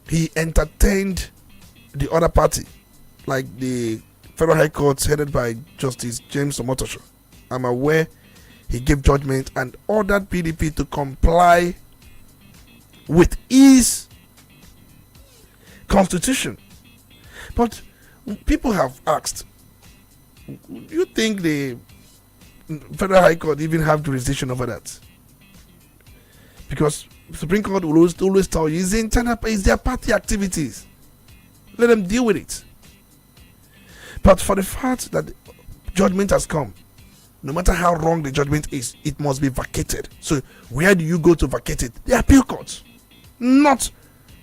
he entertained the other party, like the Federal High Court headed by Justice James Omotosho. I'm aware he gave judgment and ordered PDP to comply with his constitution. But people have asked, do you think the Federal High Court even have jurisdiction over that? Because Supreme Court will always tell you it's their party activities. Let them deal with it. But for the fact that judgment has come, no matter how wrong the judgment is, it must be vacated. So where do you go to vacate it? The appeal court. Not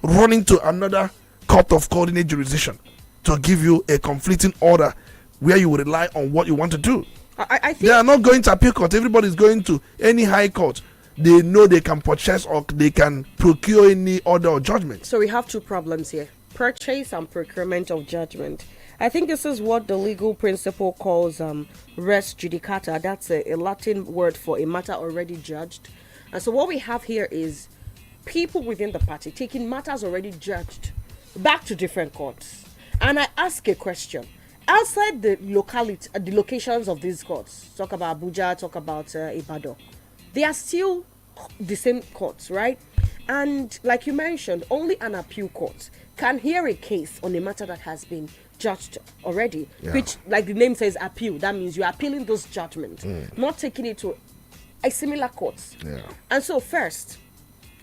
running to another court of coordinate jurisdiction to give you a conflicting order where you will rely on what you want to do. I think they are not going to appeal court. Everybody is going to any high court. They know they can purchase or they can procure any order or judgment. So we have two problems here: purchase and procurement of judgment. I think this is what the legal principle calls res judicata. That's a Latin word for a matter already judged. And so what we have here is people within the party taking matters already judged back to different courts. And I ask a question. Outside the locations of these courts, talk about Abuja, talk about Ibadan, they are still the same courts, right? And like you mentioned, only an appeal court can hear a case on a matter that has been judged already, which, like the name says, appeal. That means you're appealing those judgments, not taking it to a similar court. And so first,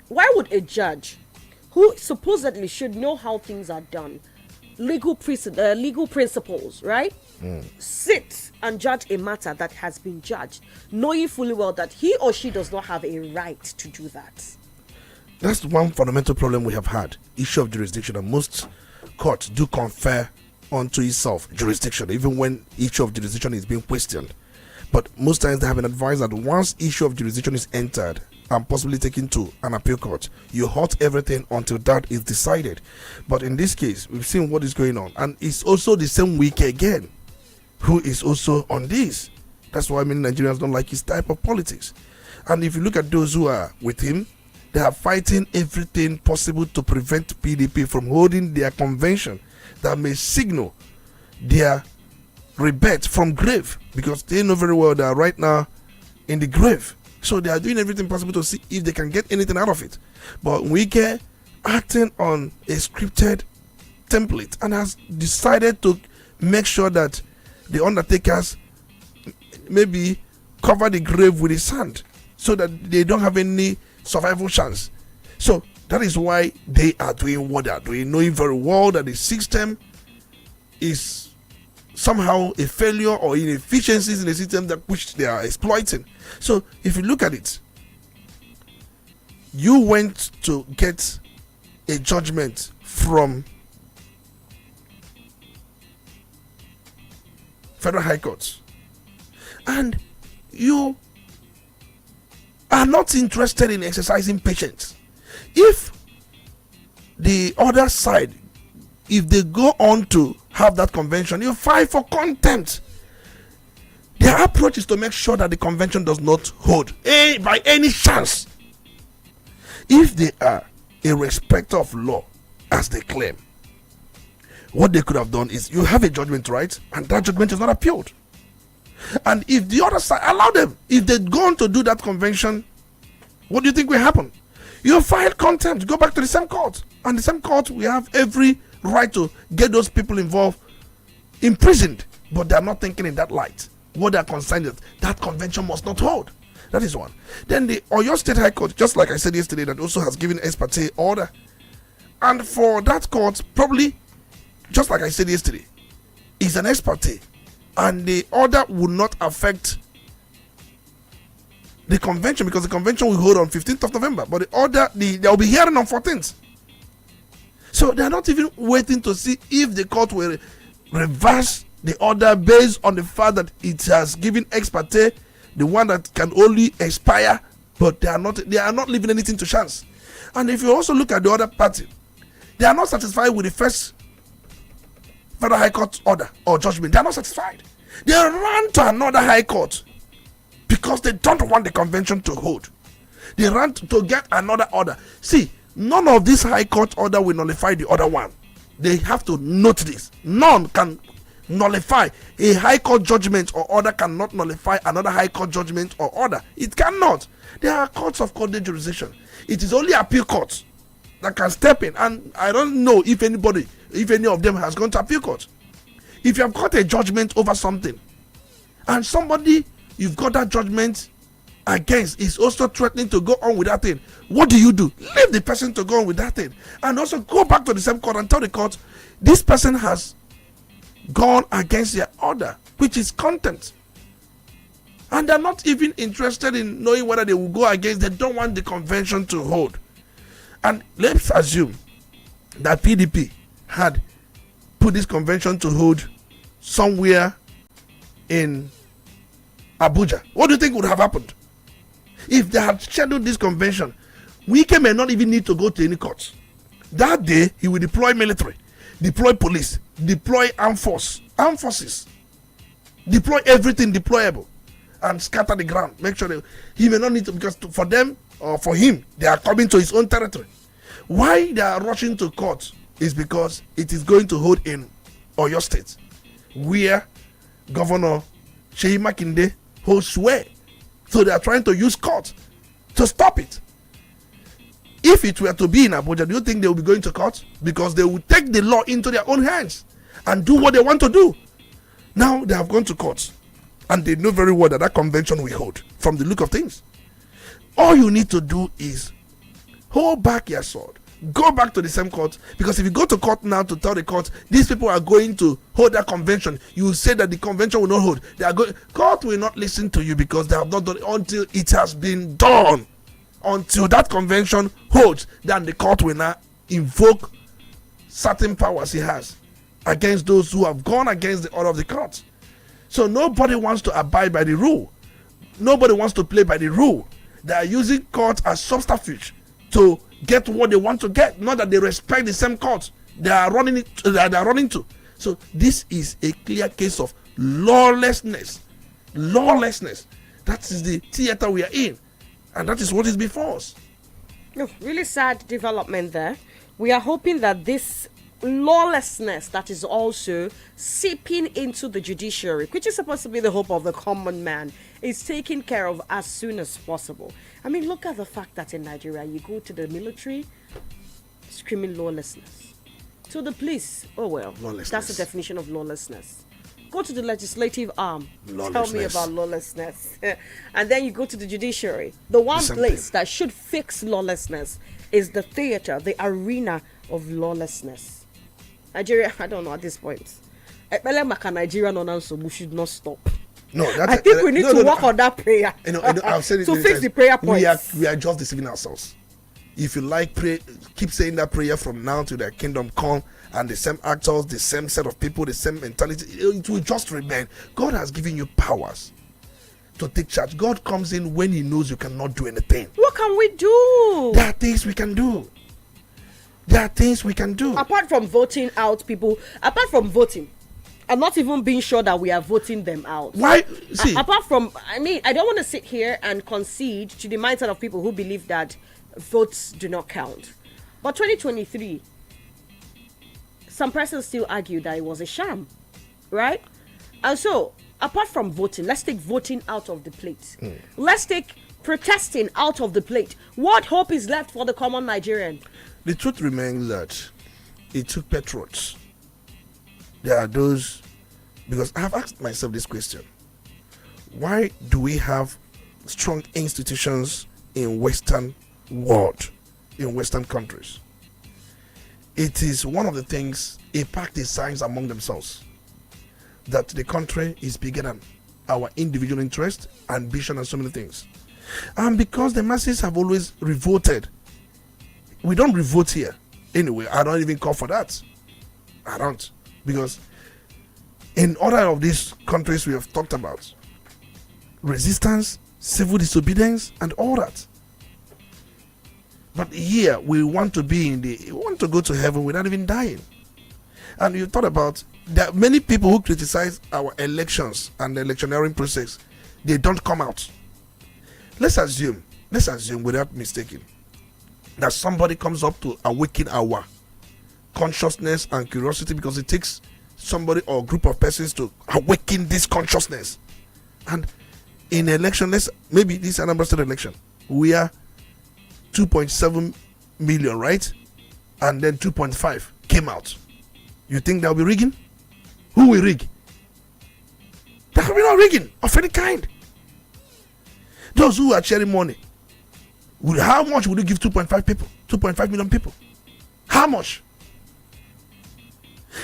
why would a judge who supposedly should know how things are done, legal principles, right, sit and judge a matter that has been judged, knowing fully well that he or she does not have a right to do that? That's one fundamental problem we have had. Issue of jurisdiction, and most courts do confer onto itself jurisdiction, even when issue of jurisdiction is being questioned. But most times they have been advised that once issue of jurisdiction is entered and possibly taken to an appeal court, you halt everything until that is decided. But in this case, we've seen what is going on, and it's also the same week again who is also on this. That's why many Nigerians don't like his type of politics. And if you look at those who are with him, they are fighting everything possible to prevent PDP from holding their convention that may signal their rebirth from grave, because they know very well they are right now in the grave. So they are doing everything possible to see if they can get anything out of it. But Wike, acting on a scripted template, and has decided to make sure that the undertakers maybe cover the grave with the sand so that they don't have any survival chance. So that is why they are doing what they are doing, knowing very well that the system is somehow a failure or inefficiencies in the system that which they are exploiting. So if you look at it, you went to get a judgment from Federal High Courts, and you are not interested in exercising patience. If the other side, if they go on to have that convention, you file for contempt. Their approach is to make sure that the convention does not hold by any chance. If they are a respecter of law, as they claim, what they could have done is, you have a judgment, right, and that judgment is not appealed. And if the other side allow them, if they go on to do that convention, what do you think will happen? You file contempt, go back to the same court, and the same court we have every right to get those people involved imprisoned. but they are not thinking in that light. What they are concerned with, that convention must not hold. That is one. Then the Oyo State High Court, just like I said yesterday, that also has given ex parte order. And for that court, probably, just like I said yesterday, is an ex parte. And the order will not affect the convention, because the convention will hold on 15th of November. But the order, they will be hearing on 14th. So they are not even waiting to see if the court will reverse the order based on the fact that it has given ex parte, the one that can only expire, but they are not leaving anything to chance. And if you also look at the other party, they are not satisfied with the first Federal High Court order or judgment. They are not satisfied. They ran to another High Court because they don't want the convention to hold. They ran to get another order. See, none of this High Court order will nullify the other one. They have to note this. None can nullify a High Court judgment or order. Cannot nullify another High Court judgment or order. It cannot. There are courts of court jurisdiction. It is only appeal courts that can step in, and I don't know if any of them has gone to appeal court. If you have got a judgment over something, and somebody you've got that judgment against is also threatening to go on with that thing, what do? Leave the person to go on with that thing, and also go back to the same court and tell the court this person has gone against their order, which is contempt. And they're not even interested in knowing whether they will go against. They don't want the convention to hold. And let's assume that PDP had put this convention to hold somewhere in Abuja. What do you think would have happened? If they had scheduled this convention, Wike may not even need to go to any court. That day, he will deploy military, deploy police, deploy armed forces, deploy everything deployable, and scatter the ground. Make sure he may not need to, because for them or for him, they are coming to his own territory. Why they are rushing to court is because it is going to hold in Oyo State, where Governor Sheyi Makinde holds sway. So they are trying to use court to stop it. If it were to be in Abuja, do you think they will be going to court? Because they will take the law into their own hands and do what they want to do. Now they have gone to court, and they know very well that that convention will hold, from the look of things. All you need to do is hold back your sword. Go back to the same court, because if you go to court now to tell the court these people are going to hold that convention, you will say that the convention will not hold. Court will not listen to you, because they have not done it until it has been done. Until that convention holds, then the court will now invoke certain powers he has against those who have gone against the order of the court. So nobody wants to abide by the rule. Nobody wants to play by the rule. They are using court as subterfuge to get what they want to get. Not that they respect the same court they are running to. So this is a clear case of lawlessness. That is the theater we are in, and that is what is before us. No, really sad development there. We are hoping that this lawlessness that is also seeping into the judiciary, which is supposed to be the hope of the common man, is taken care of as soon as possible. I mean, look at the fact that in Nigeria, you go to the military, screaming lawlessness. To the police, oh well, that's the definition of lawlessness. Go to the legislative arm, tell me about lawlessness. And then you go to the judiciary. The one place that should fix lawlessness is the theater, the arena of lawlessness. Nigeria, I don't know at this point. Nigeria should not stop. No, I think we need to work on that prayer. I've said it to fix the prayer points. We are just deceiving ourselves. If you like, pray, keep saying that prayer from now to the kingdom come, and the same actors, the same set of people, the same mentality, it will just remain. God has given you powers to take charge. God comes in when he knows you cannot do anything. What can we do? There are things we can do. Apart from voting out people, and not even being sure that we are voting them out. Why? See, apart from, I mean, I don't want to sit here and concede to the mindset of people who believe that votes do not count. But 2023, some persons still argue that it was a sham, right? And so, apart from voting, let's take voting out of the plate. Let's take protesting out of the plate. What hope is left for the common Nigerian? The truth remains that it took patriots. There are those Because I have asked myself this question. Why do we have strong institutions in Western world, in Western countries? It is one of the things a pact decides among themselves, that the country is bigger than our individual interest, ambition, and so many things. And because the masses have always revolted, we don't revolt here. Anyway, I don't even call for that. I don't. Because in other of these countries we have talked about, resistance, civil disobedience, and all that. But here we want to we want to go to heaven without even dying. And you thought about, there are many people who criticize our elections and the electioneering process. They don't come out. Let's assume without mistaking, that somebody comes up to awaken our consciousness and curiosity, because it takes somebody or a group of persons to awaken this consciousness. And in election, maybe this Anambra State election, we are 2.7 million, right? And then 2.5 came out. You think there will be rigging? Who will rig? There will be no rigging of any kind. Those who are sharing money, how much would you give 2.5 million people? How much?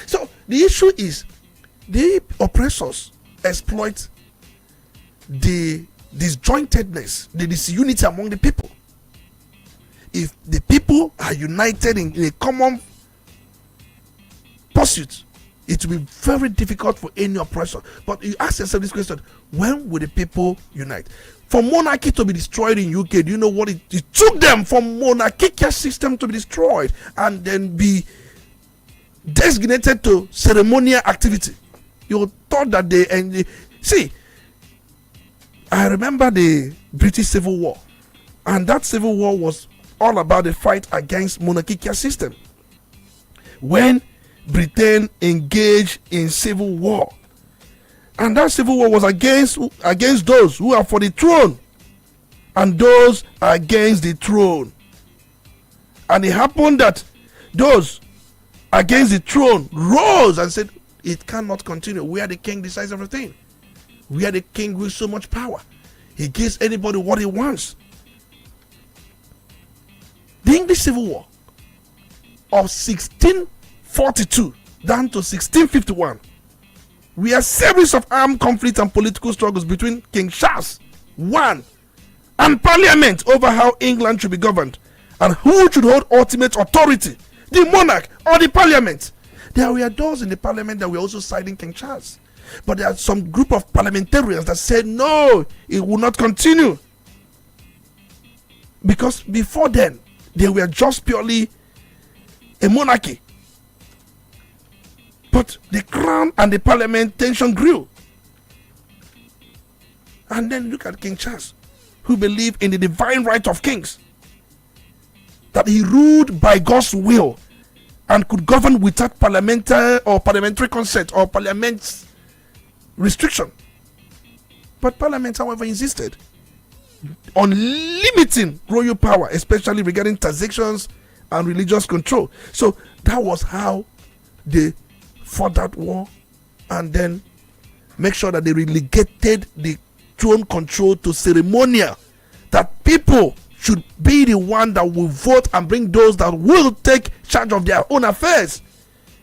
So the issue is, the oppressors exploit the disjointedness, the disunity among the people. If the people are united in a common pursuit, it will be very difficult for any oppressor. But you ask yourself this question: when will the people unite? For monarchy to be destroyed in UK, do you know what it took them for monarchical system to be destroyed and then be designated to ceremonial activity? You thought that see, I remember the British Civil War, and that Civil War was all about the fight against monarchical system. When Britain engaged in civil war, and that civil war was against those who are for the throne and those against the throne. And it happened that those against the throne rose and said, it cannot continue. We are the king decides everything. We are the king with so much power. He gives anybody what he wants. The English Civil War of 1642 down to 1651 were a series of armed conflicts and political struggles between King Charles I and Parliament over how England should be governed and who should hold ultimate authority, the monarch or the Parliament. There were those in the Parliament that were also siding King Charles, but there are some group of parliamentarians that said no, it will not continue, because before then they were just purely a monarchy. But the crown and the parliament tension grew. And then look at King Charles, who believed in the divine right of kings, that he ruled by God's will and could govern without parliamentary consent or parliament's restriction. But Parliament, however, insisted on limiting royal power, especially regarding taxations and religious control. So that was how they fought that war, and then make sure that they relegated the throne control to ceremonial, that people should be the one that will vote and bring those that will take charge of their own affairs.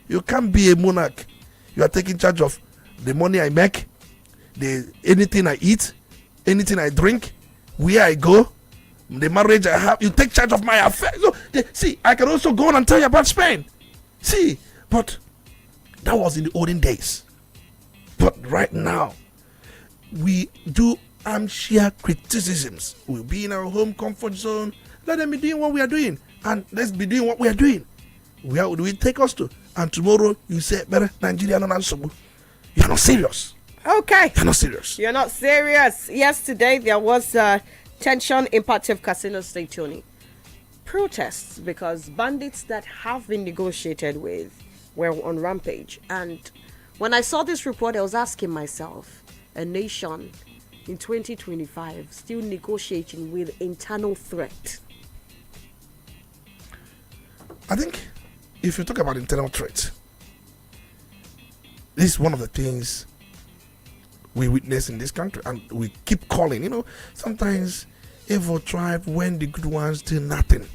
You can't be a monarch. You are taking charge of the money I make, anything I eat, anything I drink, where I go, the marriage I have. You take charge of my affairs. So, see, I can also go on and tell you about Spain. See, but that was in the olden days. But right now, we do armchair criticisms. We'll be in our home comfort zone. Let them be doing what we are doing, and let's be doing what we are doing. Where would we take us to? And tomorrow you say, "Better Nigeria no answerable." You're not serious. Okay. You're not serious. You're not serious. Yesterday there was tension in part of Casino State, Tony. Protests because bandits that have been negotiated with were on rampage. And when I saw this report, I was asking myself, a nation in 2025 still negotiating with internal threat? I think if you talk about internal threat, this is one of the things we witness in this country, and we keep calling. Sometimes evil tribe when the good ones do nothing.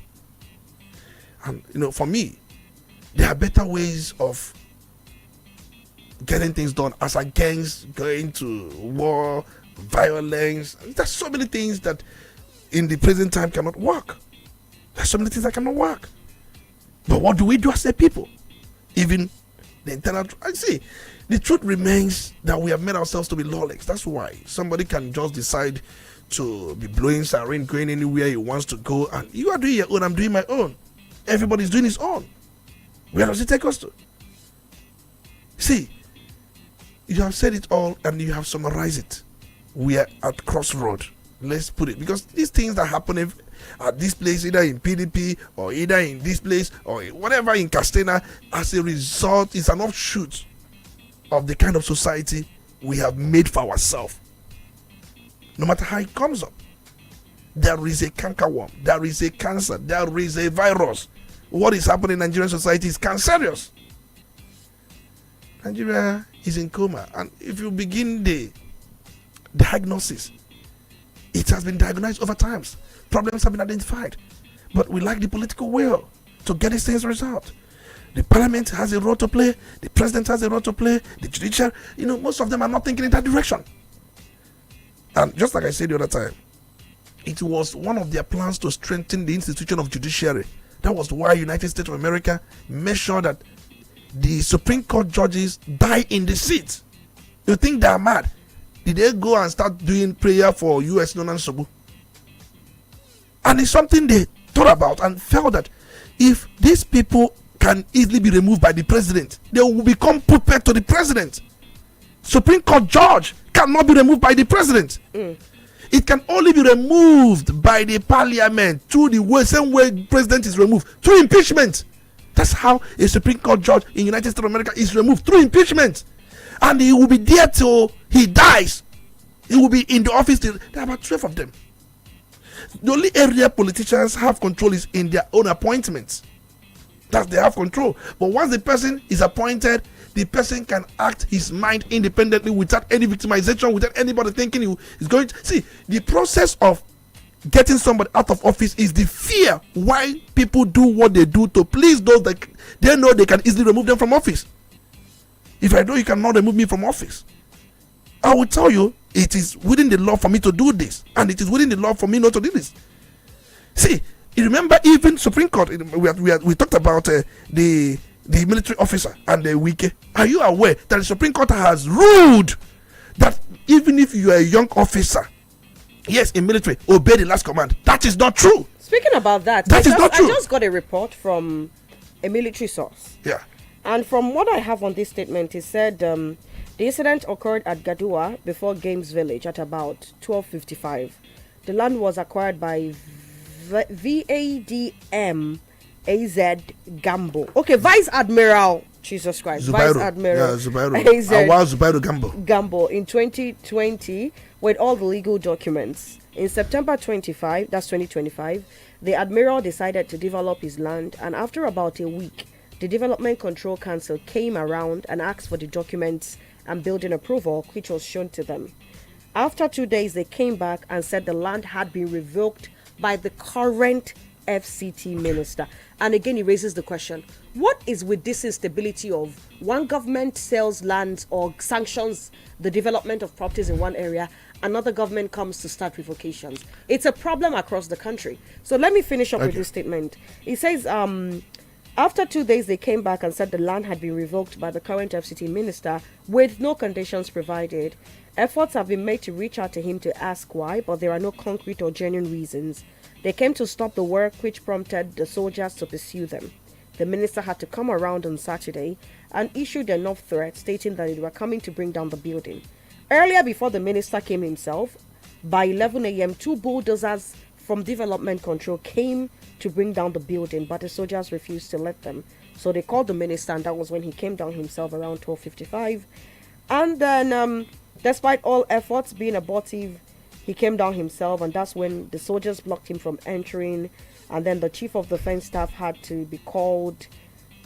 And for me, there are better ways of getting things done as against going to war, violence. There's so many things that in the present time cannot work. There's so many things that cannot work. But what do we do as a people? Even the internal, I see. The truth remains that we have made ourselves to be lawless. That's why somebody can just decide to be blowing siren, going anywhere he wants to go, and you are doing your own, I'm doing my own. Everybody's doing his own. Where does it take us to? See, you have said it all and you have summarized it. We are at crossroad. Let's put it, because these things that happen at this place, either in PDP or either in this place or whatever in Castena, as a result, is an offshoot of the kind of society we have made for ourselves. No matter how it comes up, there is a cankerworm, there is a cancer, there is a virus. What is happening in Nigerian society is cancerous. Nigeria is in coma, and if you begin the diagnosis, it has been diagnosed over times. Problems have been identified, but we lack the political will to get these things resolved. The parliament has a role to play, the president has a role to play, the judiciary, most of them are not thinking in that direction. And just like I said the other time, it was one of their plans to strengthen the institution of judiciary. That was why United States of America made sure that the Supreme Court judges die in the seat. You think they are mad? Did they go and start doing prayer for U.S. non-Sobu? And it's something they thought about and felt that if these people can easily be removed by the president, they will become puppet to the president. Supreme Court judge cannot be removed by the president. It can only be removed by the parliament through the same way president is removed, through impeachment. That's how a Supreme Court judge in United States of America is removed, through impeachment. And he will be there till he dies. He will be in the office till there are about 12 of them. The only area politicians have control is in their own appointments. That they have control. But once the person is appointed, the person can act his mind independently without any victimization, without anybody thinking he is going to. See, the process of getting somebody out of office is the fear why people do what they do to please those that they know they can easily remove them from office. If I know you cannot remove me from office, I will tell you it is within the law for me to do this, and it is within the law for me not to do this. See, you remember even Supreme Court, we talked about the military officer and the wike. Are you aware that the Supreme Court has ruled that even if you are a young officer, yes, in military, obey the last command? That is not true. Speaking about that, is not true. I just got a report from a military source. Yeah. And from what I have on this statement, it said the incident occurred at Gadua before Games Village at about 12:55. The land was acquired by VADM AZ Gambo. Okay, Vice Admiral, Jesus Christ, Zubairu. Vice Admiral Zubairu Gambo in 2020 with all the legal documents. In September 25, that's 2025, the Admiral decided to develop his land, and after about a week, the Development Control Council came around and asked for the documents and building approval, which was shown to them. After 2 days, they came back and said the land had been revoked by the current FCT minister. And again, he raises the question, what is with this instability of one government sells lands or sanctions the development of properties in one area, another government comes to start revocations? It's a problem across the country. So let me finish up with this statement. He says, after 2 days, they came back and said the land had been revoked by the current FCT minister with no conditions provided. Efforts have been made to reach out to him to ask why, but there are no concrete or genuine reasons. They came to stop the work, which prompted the soldiers to pursue them. The minister had to come around on Saturday and issued enough threats stating that they were coming to bring down the building. Earlier, before the minister came himself, by 11 a.m., 2 bulldozers from Development Control came to bring down the building, but the soldiers refused to let them. So they called the minister, and that was when he came down himself around 12:55. And then, despite all efforts being abortive, he came down himself, and that's when the soldiers blocked him from entering. And then the chief of the defense staff had to be called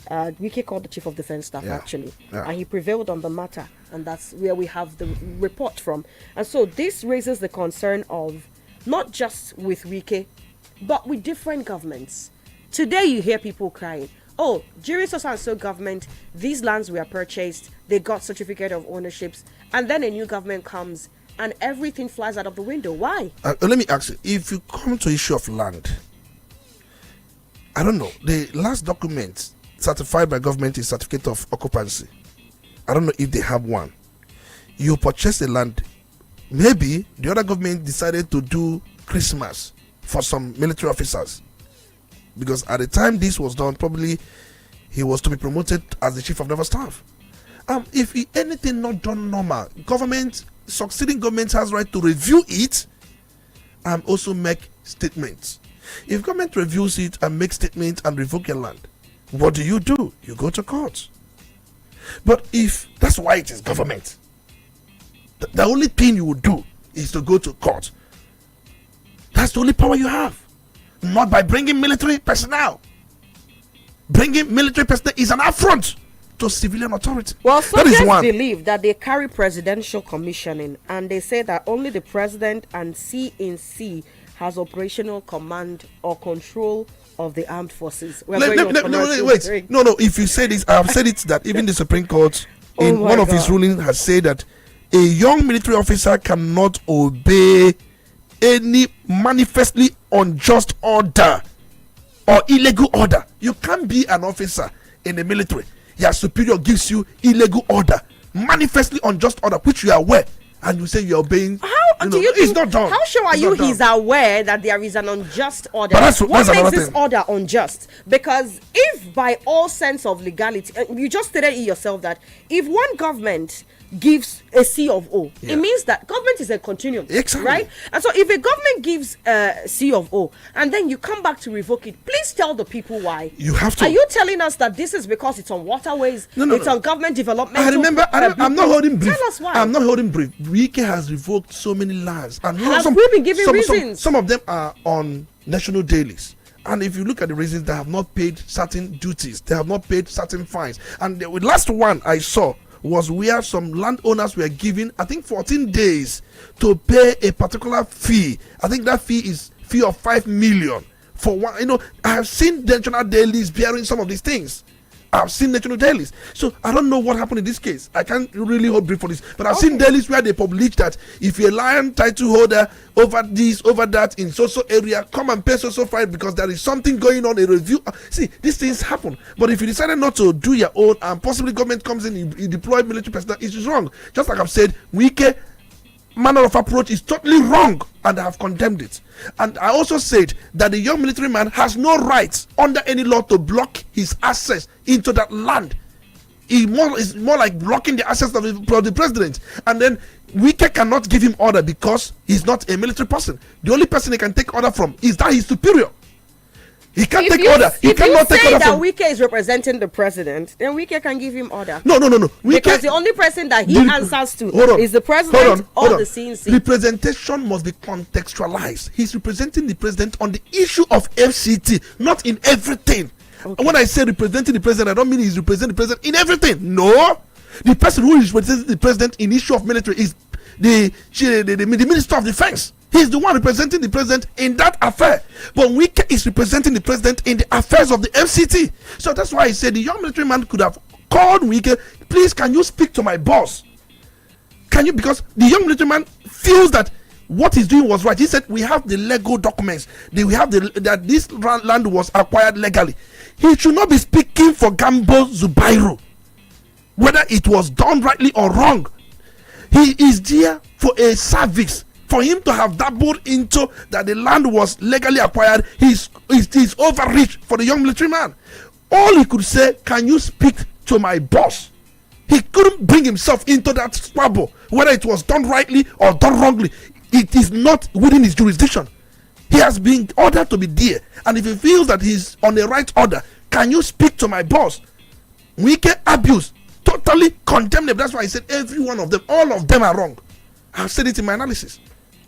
Wike called the chief of defense staff actually, Yeah. and he prevailed on the matter, and that's where we have the report from. And so this raises the concern of not just with Wike, but with different governments. Today you hear people crying, oh, during so government, these lands were purchased, they got certificate of ownerships, and then a new government comes and everything flies out of the window. Why? Let me ask you, if you come to issue of land, I don't know, the last document certified by government is certificate of occupancy. I don't know if they have one. You purchase the land, maybe the other government decided to do Christmas for some military officers, because at the time this was done, probably he was to be promoted as the chief of naval staff. If anything not done normal, succeeding government has right to review it and also make statements. If government reviews it and makes statements and revoke your land, what do? You go to court. But if that's why it is government, the only thing you would do is to go to court. That's the only power you have. Not by bringing military personnel. Bringing military personnel is an affront to civilian authority. Well, some just believe that they carry presidential commissioning, and they say that only the president and CNC has operational command or control of the armed forces. Wait. No. If you say this, I have said it that even the Supreme Court, in one of his rulings, has said that a young military officer cannot obey any manifestly unjust order or illegal order. You can't be an officer in the military. Your superior gives you illegal order, manifestly unjust order, which you are aware, and you say you're obeying. How do you think? It's not done. How sure are you he's aware that there is an unjust order? But what that's makes this order unjust? Because if by all sense of legality, you just stated it yourself that if one government gives a C of O, it means that government is a continuum, right? And so if a government gives a C of O and then you come back to revoke it, please tell the people why. You have to. Are you telling us that this is because it's on waterways? It's on government development? I remember. I'm not holding brief. Tell us why. I'm not holding brief. Wike has revoked so many lands, and we been giving reasons? Some of them are on national dailies. And if you look at the reasons, they have not paid certain duties, they have not paid certain fines. And the last one I saw was where some landowners were given, I think, 14 days to pay a particular fee. I think that fee is fee of 5 million for one. I have seen national dailies bearing some of these things. I've seen national dailies. So I don't know what happened in this case. I can't really hold brief for this. But I've seen dailies where they publish that if you're a land title holder over this, over that in so area, come and pay so fine because there is something going on, a review. See, these things happen. But if you decided not to do your own and possibly government comes in, you deploy military personnel, it is wrong. Just like I've said, Wike manner of approach is totally wrong, and I have condemned it. And I also said that the young military man has no right under any law to block his access into that land. It's more like blocking the access of the president. And then Wike cannot give him order because he's not a military person. The only person he can take order from is that his superior. He can't take order. He cannot take order from. If you say that Wike is representing the president, then Wike can give him order. No. Because the only person that he answers to is the president or the CNC. Representation must be contextualized. He's representing the president on the issue of FCT, not in everything. Okay. When I say representing the president, I don't mean he's representing the president in everything. No. The person who is representing the president in issue of military is the Minister of Defense. He's the one representing the president in that affair. But Wike is representing the president in the affairs of the FCT. So that's why I said the young military man could have called Wike, please, can you speak to my boss? Can you? Because the young military man feels that what he's doing was right. He said, we have the legal documents. We have that this land was acquired legally. He should not be speaking for Gambo Zubairu, whether it was done rightly or wrong. He is there for a service. For him to have dabbled into that the land was legally acquired, he's overreach for the young military man. All he could say, can you speak to my boss? He couldn't bring himself into that squabble, whether it was done rightly or done wrongly. It is not within his jurisdiction. He has been ordered to be there. And if he feels that he's on the right order, can you speak to my boss? Wike abuse, totally condemnable. That's why I said every one of them, all of them are wrong. I've said it in my analysis.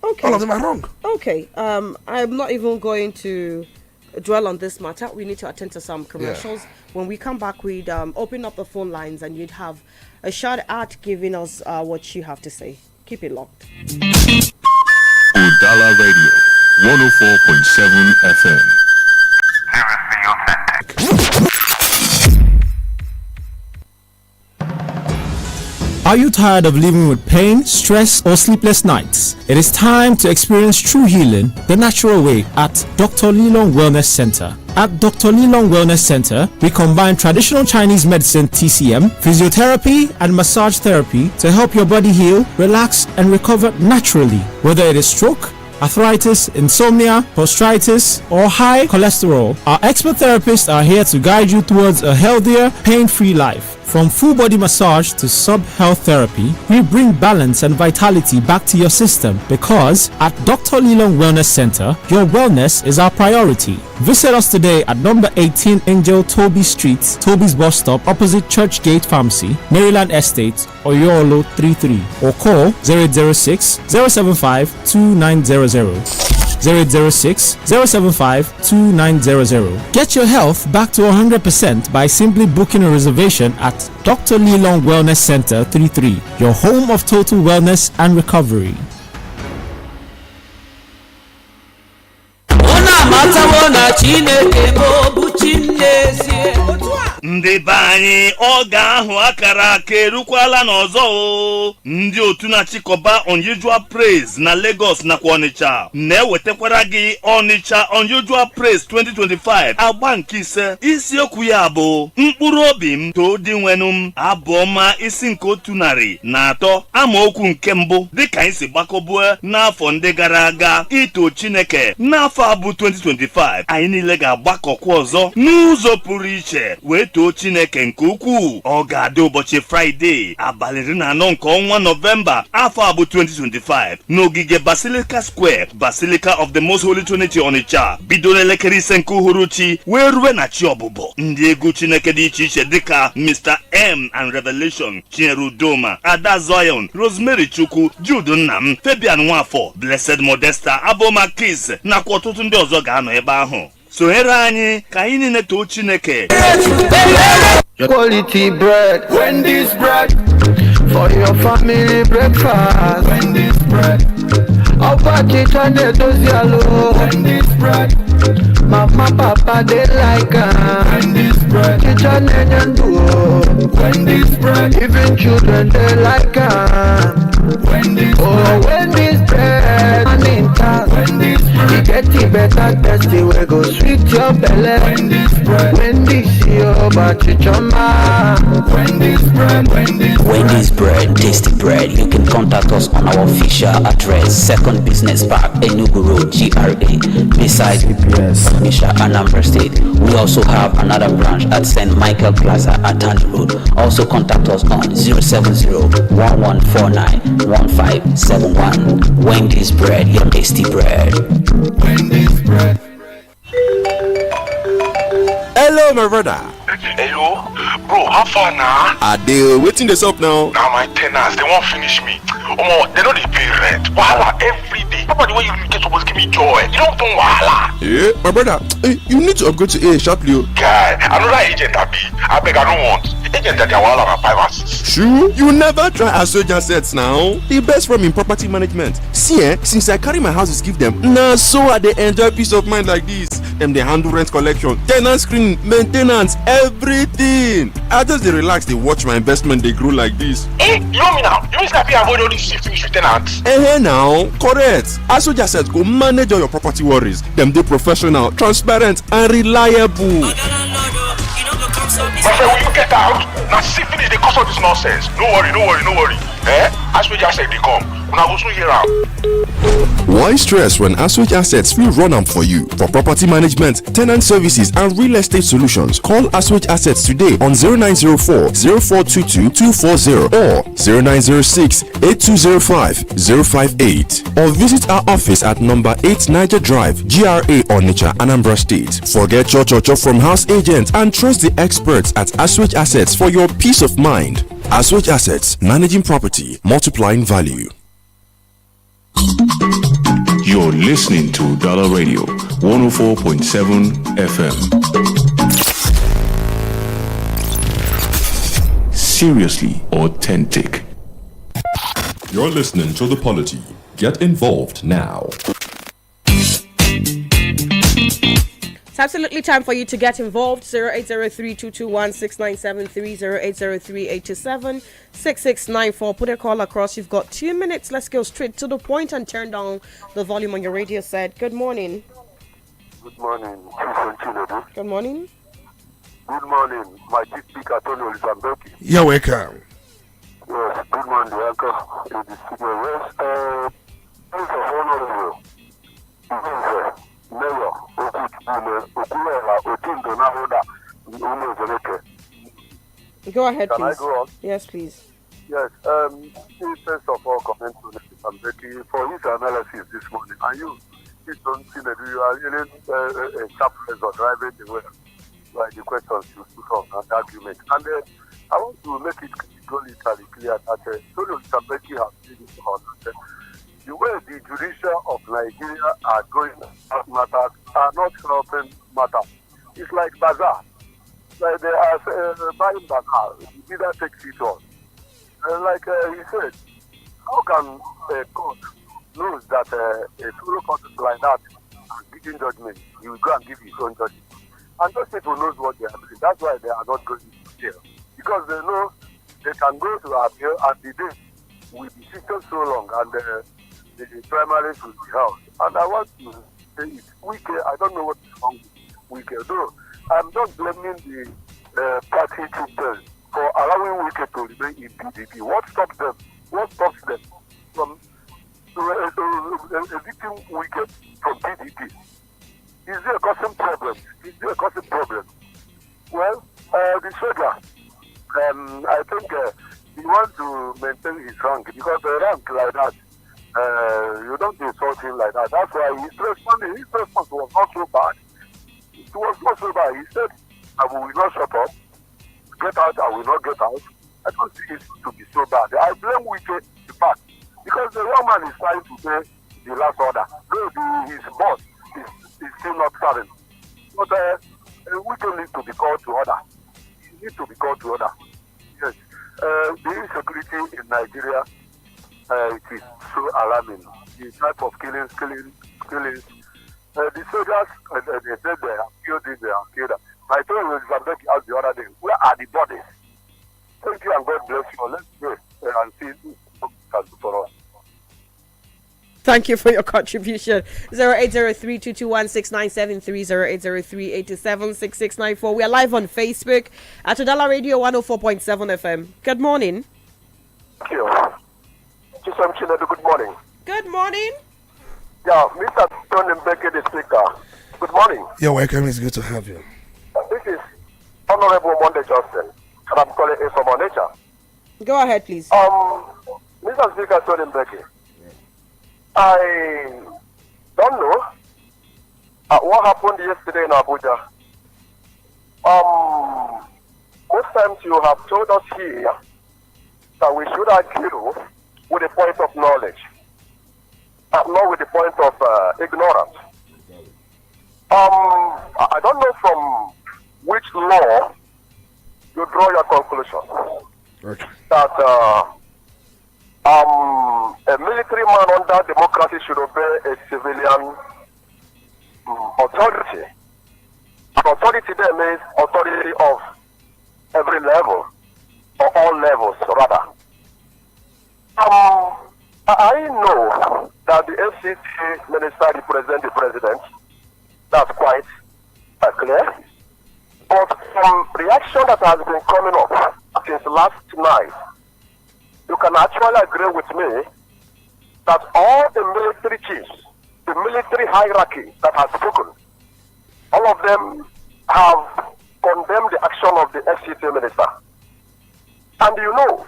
Okay. All of them are wrong. Okay. I'm not even going to dwell on this matter. We need to attend to some commercials. When we come back, we'd open up the phone lines and you'd have a shot at giving us what you have to say. Keep it locked. Udala Radio, 104.7 FM. Are you tired of living with pain, stress, or sleepless nights? It is time to experience true healing the natural way at Dr. Lilong Wellness Center. At Dr. Lilong Wellness Center, we combine traditional Chinese medicine (TCM), physiotherapy, and massage therapy to help your body heal, relax, and recover naturally. Whether it is stroke, arthritis, insomnia, prostatitis, or high cholesterol, our expert therapists are here to guide you towards a healthier, pain-free life. From full body massage to sub-health therapy, we bring balance and vitality back to your system because at Dr. Lilong Wellness Center, your wellness is our priority. Visit us today at number 18 Angel Toby Street, Toby's bus stop opposite Church Gate Pharmacy, Maryland Estate, Oyolo 33, or call 0806 075 2900. 0806 075 2900. Get your health back to 100% by simply booking a reservation at Dr. Lilong Wellness Center 33, your home of total wellness and recovery. ndị be anyị oge ahụ akara aka erukwala n'ọzọ ndị otu na-achịkọba Unusual Praise na Lagos nakwa Onitsha na-ewetakwara gị Onitsha Unusual Praise 2025 agba nke ise. Isiokwu ya bụ mkpụrụ obi m to dị nwenu m abụọma isi nke 103 amaokwu nke mbụ dịka anyị si gbakọbue n'afọ ndị gara aga ito Chineke n'afọ abụ 2025 anyị niile ga-agbakọkwa ọzọ n'ụzọ pụrụ iche wee too Chineke nke ukwuu. Ọ ga-adị ụbọchị Friday abalị 14 nke ọnwa Novemba afọ abụ 2025 n'ogige Basilica Square, Basilica of the Most Holy Trinity Onitsha, bido n'elekere 5 nke uhuruchi wee ruwe na chi ọbụbọ. Ndị egwu Chineke dị iche iche dịka Mr. M and Revelation, Chinyere Udoma, Ada Zion, Rosemary Chukwu, Jude Nnam, Fabian Nwafọ, Blessed Modesta, Aboma Kiss nakwa ọtụtụ ndị ọzọ ga-anọ ebe ahụ. Sohere anyị ka anyị niile too Chineke. Quality bread, Wendy's bread, for your family breakfast. Wendy's bread, Opa Chane Dozialo. Wendy's bread, Mama Papa they like Wendy's bread, Chane Nyanduo. Wendy's bread, even children they like Wendy's bread, Wendy's bread, and in town. Wendy's bread, you get it better, tasty, we go sweet your belly. Wendy's bread, Wendy's your bachichoma. Wendy's bread, tasty bread. You can contact us on our official address, 2nd Business Park, Enugu Road, GRA, beside Onitsha, Anambra State. We also have another branch at St. Michael Plaza at Tandy Road. Also contact us on 070-1149-1571. Wendy's bread, your tasty bread. Wendy's bread. Hello, my brother. Hello, bro. How far now? Are they waiting this up now? Now my tenants, they won't finish me. They know they pay rent. Wahala every day. Papa, the way you get supposed to give me joy. You don't do wahala. Yeah, my brother. You need to upgrade to A sharply. Guy, another agent I beg, I don't want. Agent that they are wahala 5 and 6. True. You never try Asoja sets now. The best from in property management. See, since I carry my houses, give them. Nah, so I they enjoy peace of mind like this. Them they handle rent collection, tenant screening, maintenance, everything. I just they relax, they watch my investment, they grow like this. You know me now. You mean I avoid all these shifting with tenants? Now, correct. Asoja sets go manage all your property worries. Them they professional, transparent, and reliable. My friend, will you get out? Now see finish the cost of this nonsense. No worry. As we just said they come. Now go soon here out. Why stress when Aswich Assets will run up for you? For property management, tenant services, and real estate solutions, call Aswich Assets today on 0904 0422 240 or 0906 8205 058 or visit our office at number 8 Niger Drive, GRA Onitsha, Anambra State. Forget your from house agents and trust the experts at Aswich Assets for your peace of mind. Aswich Assets, managing property, multiplying value. You're listening to Udala Radio 104.7 FM. Seriously authentic. You're listening to the Polity. Get involved now. It's absolutely time for you to get involved. 0803-221-6973, 0803-827-6694. Put a call across. You've got 2 minutes. Let's go straight to the point and turn down the volume on your radio set. Good morning. Good morning. Good morning. Good morning. My chief speaker, Olisa Mbeki. You're welcome. Yes, good morning, welcome in the studio. Yes, thanks for honorable. Mayor, Go ahead, Can please. I go on? Yes, please. Yes, first of all, comment to Mr. Mbeki for his analysis this morning. And you don't see that you are really a sharp or driving the way by the questions you put on and argument. And I want to make it categorically clear that Mr. Mbeki has said this on the way the judicial of Nigeria are going about matters are not helping matters. It's like bazaar. Like they are buying bazaar. The leader takes it on. Like he said, how can a court knows that a fellow court is like that and giving judgment, he will go and give his own judgment. And those people knows what they are doing. That's why they are not going to jail. Because they know they can go to appeal and the day will be sitting so long and the primaries will be held. And I want to say it's wicked. I don't know what is wrong with wicked. Though I'm not blaming the party troopers for allowing wicked to remain in PDP. What stops them? What stops them from evicting wicked from PDP? Is there a causing problem? Is there a causing problem? Well, the soldier, I think he wants to maintain his rank because a rank like that, you don't insult him like that. That's why his response was not so bad. It was not so bad. He said, I will not shut up. Get out, I will not get out. I don't think it to be so bad. I blame Wike the fact because the young man is trying to pay the last order. Though his boss is still not serving. But Wike needs to be called to order. He needs to be called to order. Yes. The insecurity in Nigeria, it is so alarming. The type of killings. The soldiers, they said they have killed it, they have killed them. I told Olisa Mbeki out the other day, where are the bodies? Thank you and God bless you. Let's pray and see who can do for us. Thank you for your contribution. 0803-221-6973, 0803-827-6694. We are live on Facebook at Udala Radio 104.7 FM. Good morning. Thank you. Chisom Chinedu, good morning. Good morning. Yeah, Mr. Tony Mbeki, the speaker. Good morning. You're welcome. It's good to have you. This is Honorable Monday Johnson, and I'm calling FM Onitsha. Go ahead, please. Mr. Speaker Tony Mbeki, I don't know what happened yesterday in Abuja. Most times you have told us here that we should argue with a point of knowledge, not with the point of ignorance. I don't know from which law you draw your conclusion that a military man under democracy should obey a civilian authority. And authority there means authority of every level, or all levels rather. I know that the FCT minister represents the president. That's quite clear. But from reaction that has been coming up since last night, you can actually agree with me that all the military chiefs, the military hierarchy that has spoken, all of them have condemned the action of the FCT minister. And you know,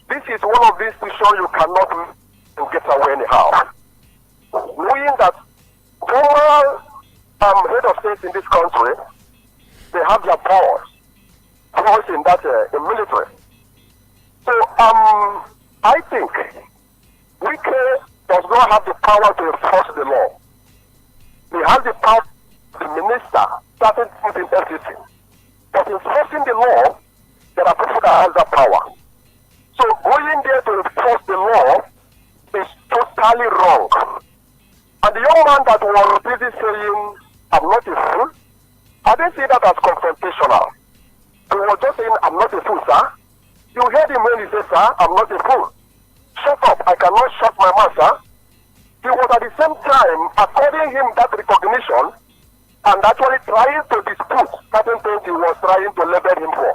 this is one of these issues you cannot get away anyhow. Knowing that former head of state in this country, they have their powers in that in military. So I think Wike does not have the power to enforce the law. He has the power, the minister, starting in everything. But enforcing the law, there are people that have that power. So going there to enforce the law is totally wrong. And the young man that was busy saying, I'm not a fool, I didn't see that as confrontational. He was just saying, I'm not a fool, sir. You heard him when he said, sir, I'm not a fool. Shut up, I cannot shut my mouth, sir. He was at the same time according him that recognition and actually trying to dispute certain things he was trying to label him for.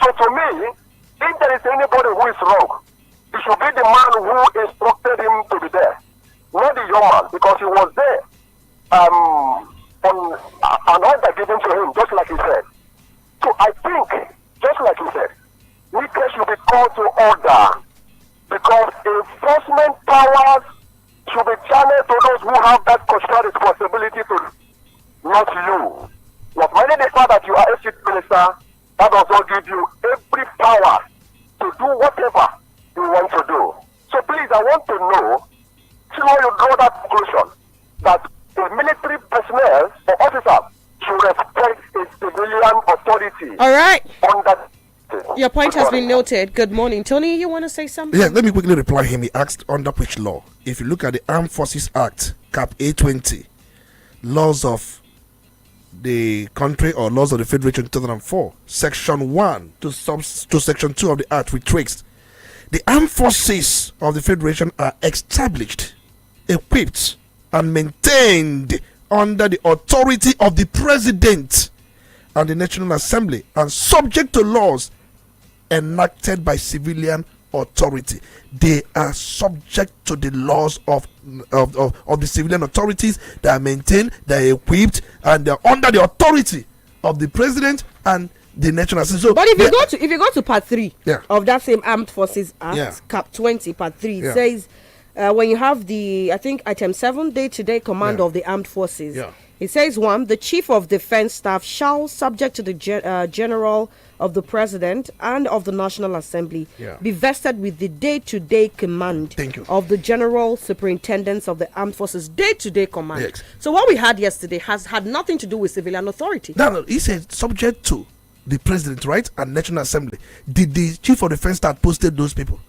So to me, if there is anybody who is wrong, it should be the man who instructed him to be there, not the young man, because he was there on an order given to him, just like he said. So I think, just like he said, Wike should be called to order because enforcement powers should be channeled to those who have that constitutional responsibility to, not you. Not merely the fact that you are a state minister, that does not give you every power to do whatever you want to do. So please, I want to know, how you draw that conclusion that the military personnel or officers should respect a civilian authority. All right. On that. Your point has been noted. Good morning. Tony, you want to say something? Yeah, let me quickly reply him. He asked under which law. If you look at the Armed Forces Act, Cap A20, laws of the country or laws of the Federation 2004, Section 1 to Section 2 of the Act, which traced the armed forces of the Federation are established, equipped, and maintained under the authority of the President and the National Assembly and subject to laws enacted by civilian authority. They are subject to the laws of the civilian authorities. They are maintained, they are equipped, and they are under the authority of the President and the National Assembly. So, but if you go to part 3 of that same Armed Forces Act, Cap 20, part 3, it says when you have the, I think, item 7, day-to-day command of the armed forces. It says 1, the Chief of Defense Staff shall, subject to the General of the President and of the National Assembly, be vested with the day-to-day command of the General Superintendents of the Armed Forces. Day-to-day command. Yes. So what we had yesterday has had nothing to do with civilian authority. No, he said subject to the President, right, and National Assembly. Did the Chief of Defense Staff posted those people?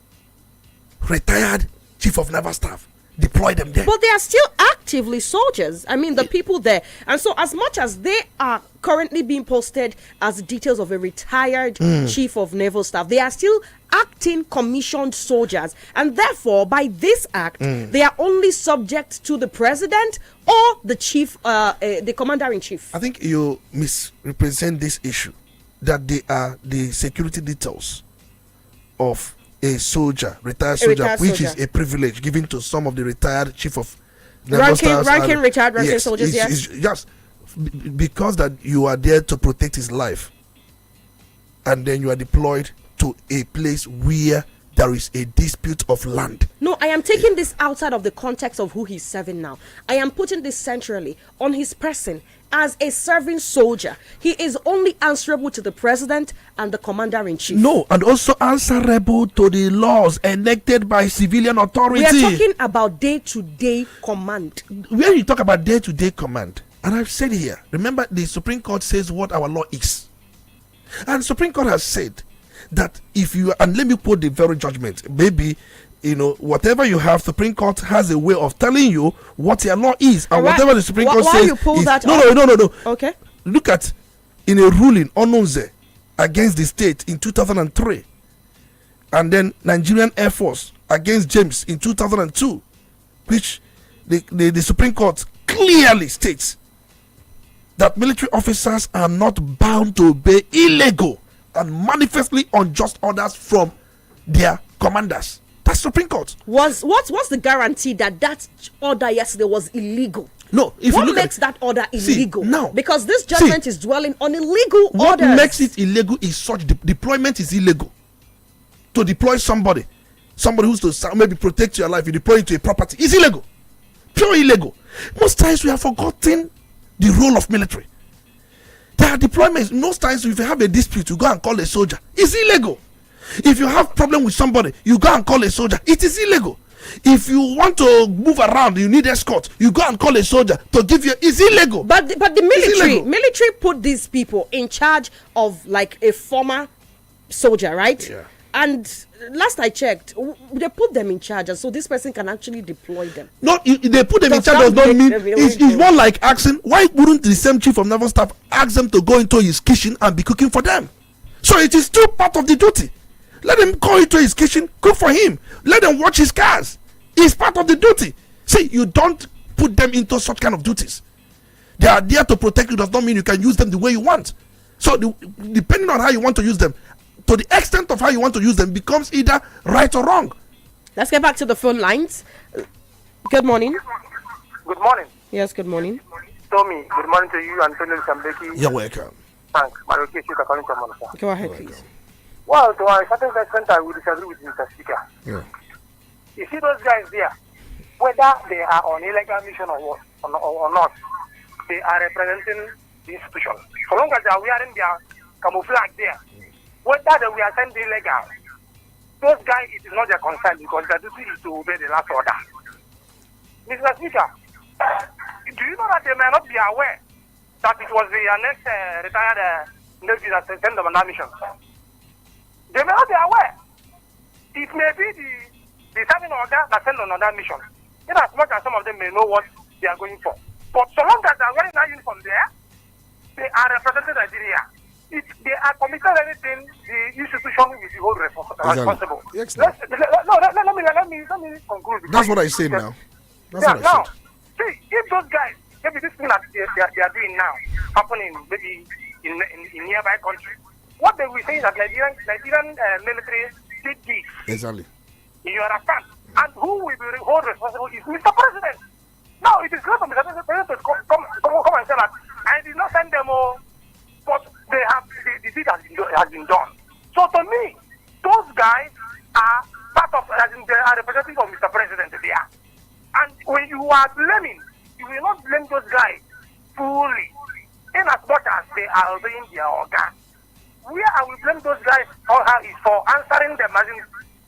Retired Chief of Naval Staff. Deploy them there. But they are still actively soldiers. I mean, the people there. And so as much as they are currently being posted as details of a retired Chief of Naval Staff, they are still acting commissioned soldiers. And therefore, by this act, they are only subject to the President or the Chief, the Commander-in-Chief. I think you misrepresent this issue, that they are the security details of a soldier, retired soldier, which is a privilege given to some of the retired chief of ranking soldiers. It's just because that you are there to protect his life, and then you are deployed to a place where there is a dispute of land. No, I am taking this outside of the context of who he's serving now. I am putting this centrally on his person. As a serving soldier, he is only answerable to the President and the Commander-in-Chief. No, and also answerable to the laws enacted by civilian authority. We are talking about day-to-day command. When you talk about day-to-day command, and I've said here, remember the Supreme Court says what our law is. And Supreme Court has said that if you, and let me quote the very judgment, maybe, you know, whatever you have, Supreme Court has a way of telling you what your law is, and whatever the Supreme Court says. You pull is, that no. Okay. Look at in a ruling Onunze against the state in 2003, and then Nigerian Air Force against James in 2002, which the Supreme Court clearly states that military officers are not bound to obey illegal and manifestly unjust orders from their commanders. That's Supreme Court. What's the guarantee that order yesterday was illegal? No, if what you look makes that order illegal? Now, because this judgment is dwelling on illegal orders. What makes it illegal is such deployment is illegal. To deploy somebody who's to maybe protect your life, you deploy it to a property, is illegal. Pure illegal. Most times we have forgotten the role of military. There are deployments. Most times if you have a dispute, you go and call a soldier. It's illegal. If you have problem with somebody, you go and call a soldier. It is illegal. If you want to move around, you need escort. You go and call a soldier to give you. It's illegal. But the military put these people in charge of like a former soldier, right? Yeah. And last I checked, they put them in charge, and so this person can actually deploy them. No, they put them in charge does not mean it's more like asking, why wouldn't the same chief of naval staff ask them to go into his kitchen and be cooking for them? So it is still part of the duty. Let him go into his kitchen, cook for him. Let them watch his cars. It's part of the duty. See, you don't put them into such kind of duties. They are there to protect you does not mean you can use them the way you want. So depending on how you want to use them, to the extent of how you want to use them becomes either right or wrong. Let's get back to the phone lines. Good morning. Good morning. Yes, good morning. Tommy, good morning to you and Olisa Mbeki. You're welcome. Thanks. My location is calling from Onitsha. Go ahead, please. Well, to a certain extent, I will disagree with Mr. Speaker. Yeah. You see those guys there, whether they are on illegal mission or not, they are representing the institution. So long as they are wearing their camouflage there, whether they were sent illegal, those guys, it is not their concern because their duty is to obey the last order. Mr. Speaker, do you know that they may not be aware that it was the next retired Navy that sent them on that mission? They may not be aware. It may be the serving order that sent them on that mission. In as much as some of them may know what they are going for. But so long as they are wearing that uniform there, they are representing Nigeria. If they are committing anything, the institution will be hold responsible. Let me conclude. That's what I say now. Now, see, if those guys, maybe this thing that they are doing now, happening maybe in nearby countries, what they will say is that Nigerian military did this. Exactly. You understand? And who will be hold responsible is Mr. President. Now, it is great for Mr. President to come and say that I did not send them all, but they have the deed has been done. So to me, those guys are part of, they are representative of Mr. President there. And when you are blaming, you will not blame those guys fully, in as much as they are obeying their organ. Where I will blame those guys is for answering them, as in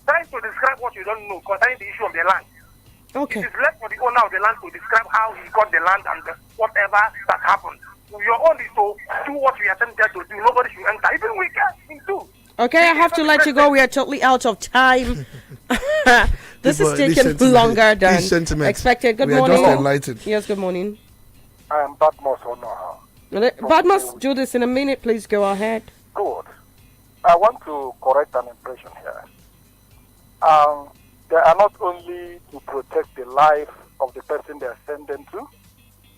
trying to describe what you don't know concerning the issue of the land. Okay. It is left for the owner of the land to describe how he got the land and whatever that happened. Your own is to do what we are sent there to do. Nobody should enter. Even we can do. Okay, I have to let you go. We are totally out of time. This is taking longer than expected. Good morning. Just enlightened. Yes, good morning. I am Badmus Onoha. Badmus, do this in a minute. Please go ahead. Good. I want to correct an impression here. They are not only to protect the life of the person they are sending to,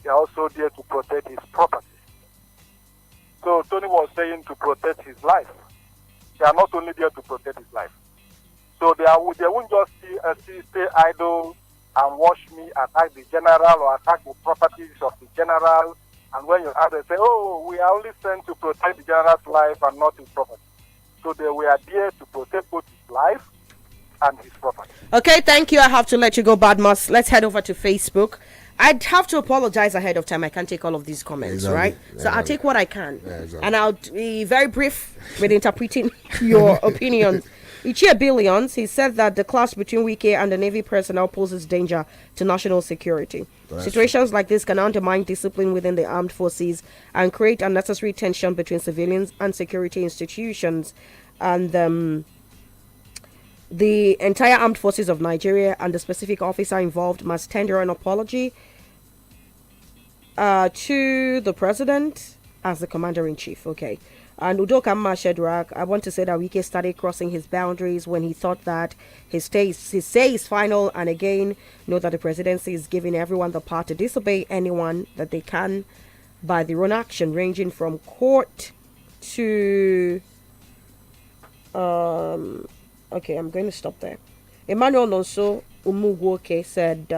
they are also there to protect his property. So Tony was saying to protect his life. They are not only there to protect his life. So they won't just stay idle and watch me attack the general or attack the properties of the general. And when you ask, they say, oh, we are only sent to protect the general's life and not his property. So they were there to protect both his life and his property. Okay, thank you. I have to let you go, Badmus. Let's head over to Facebook. I'd have to apologize ahead of time. I can't take all of these comments, right? So I'll take what I can. And I'll be very brief with interpreting your opinions. Ichia Billions, he said that the clash between Wike and the Navy personnel poses danger to national security. Situations like this can undermine discipline within the armed forces and create unnecessary tension between civilians and security institutions. And the entire armed forces of Nigeria and the specific officer involved must tender an apology to the president as the commander-in-chief. Okay. And Udokama Shedrak, I want to say that Wike started crossing his boundaries when he thought that his say is final, and again, know that the presidency is giving everyone the power to disobey anyone that they can by their own action, ranging from court to... Okay, I'm going to stop there. Emmanuel Nonso Umugwoke said,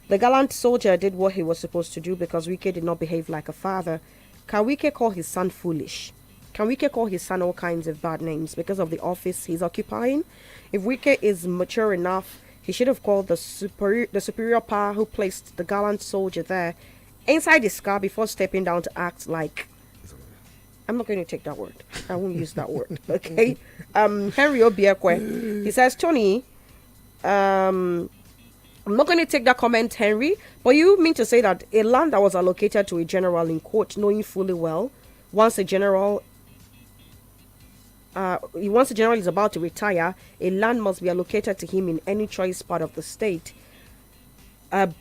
the gallant soldier did what he was supposed to do because Wike did not behave like a father. Can Wike call his son foolish? Can Wike call his son all kinds of bad names because of the office he's occupying? If Wike is mature enough, he should have called the superior power who placed the gallant soldier there inside his car before stepping down to act like... I'm not going to take that word. I won't use that word. Okay. Henry Obiekwe, he says, Tony, I'm not going to take that comment, Henry, but you mean to say that a land that was allocated to a general in court, knowing fully well, once a general is about to retire, a land must be allocated to him in any choice part of the state,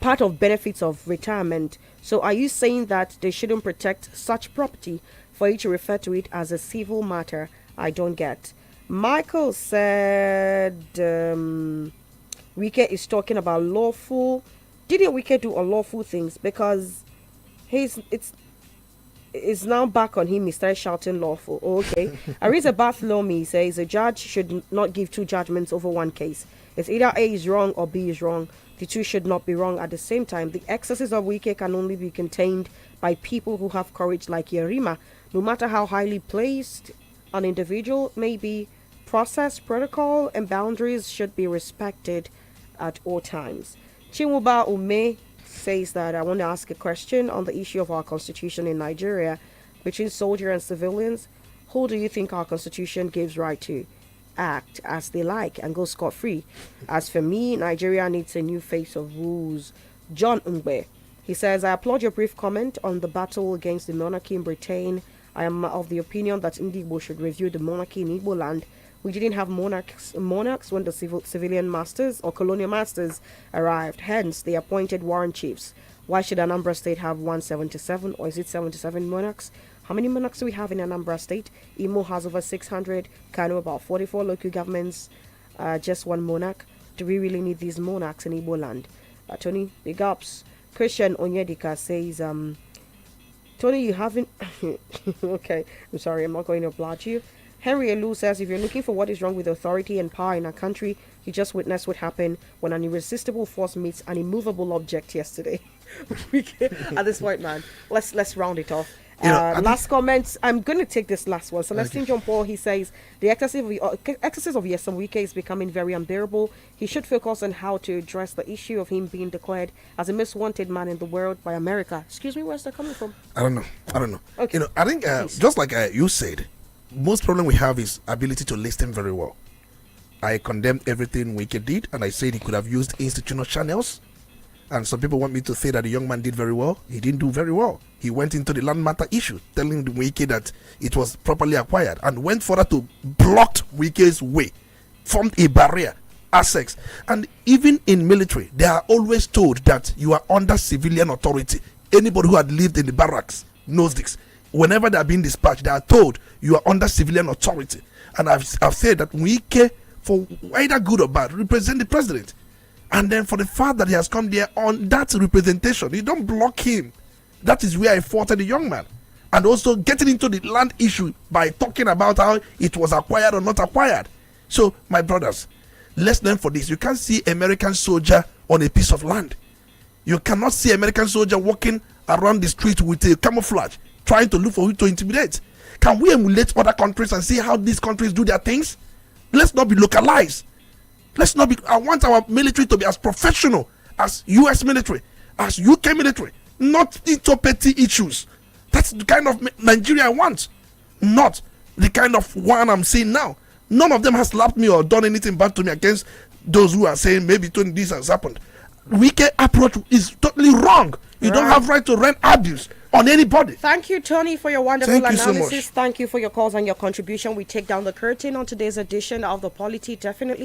part of benefits of retirement. So are you saying that they shouldn't protect such property for you to refer to it as a civil matter? I don't get. Michael said Wike is talking about lawful. Did Wike do unlawful things? Because it's now back on him. He started shouting lawful. Oh, okay. Ariza Bartholomew says a judge should not give two judgments over one case. It's either A is wrong or B is wrong. The two should not be wrong at the same time. The excesses of Wike can only be contained by people who have courage like Yerima. No matter how highly placed an individual may be, process, protocol, and boundaries should be respected at all times. Chinwuba Ume says that I want to ask a question on the issue of our constitution in Nigeria between soldier and civilians. Who do you think our constitution gives right to act as they like and go scot-free? As for me, Nigeria needs a new face of rules. John Ngbe, he says, I applaud your brief comment on the battle against the monarchy in Britain. I am of the opinion that Ndigbo should review the monarchy in Igbo land. We didn't have monarchs when the civilian masters or colonial masters arrived. Hence, they appointed warrant chiefs. Why should Anambra State have 177, or is it 77 monarchs? How many monarchs do we have in Anambra State? Imo has over 600, Kano about 44 local governments, just one monarch. Do we really need these monarchs in Igbo land? Tony, big ups. Christian Onyedika says, Tony, you haven't... Okay, I'm sorry, I'm not going to oblige you. Henry Elu says, if you're looking for what is wrong with authority and power in our country, you just witnessed what happened when an irresistible force meets an immovable object yesterday. At this point, man, let's round it off. Last comments. I'm going to take this last one. Celestine John Paul, he says, the excesses of Nyesom Wike is becoming very unbearable. He should focus on how to address the issue of him being declared as a most wanted man in the world by America. Excuse me, where's that coming from? I don't know. Okay. I think just like you said, most problem we have is ability to listen very well. I condemned everything Wike did, and I said he could have used institutional channels. And some people want me to say that the young man did very well. He didn't do very well. He went into the land matter issue, telling the Wike that it was properly acquired, and went further to block Wike's way, formed a barrier, access. And even in military, they are always told that you are under civilian authority. Anybody who had lived in the barracks knows this. Whenever they are being dispatched, they are told you are under civilian authority. And I've said that Wike, for either good or bad, represent the president. And then for the fact that he has come there on that representation, you don't block him. That is where I faulted the young man. And also getting into the land issue by talking about how it was acquired or not acquired. So, my brothers, let's learn for this. You can't see American soldier on a piece of land. You cannot see American soldier walking around the street with a camouflage, trying to look for who to intimidate. Can we emulate other countries and see how these countries do their things? Let's not be localized. Let's not be. I want our military to be as professional as US military, as UK military, not into petty issues. That's the kind of Nigeria I want, not the kind of one I'm seeing now. None of them has slapped me or done anything bad to me against those who are saying maybe this has happened. Wicked approach is totally wrong. You don't have right to rent abuse on anybody. Thank you, Tony, for your wonderful analysis. Thank you for your calls and your contribution. We take down the curtain on today's edition of the Polity. Definitely.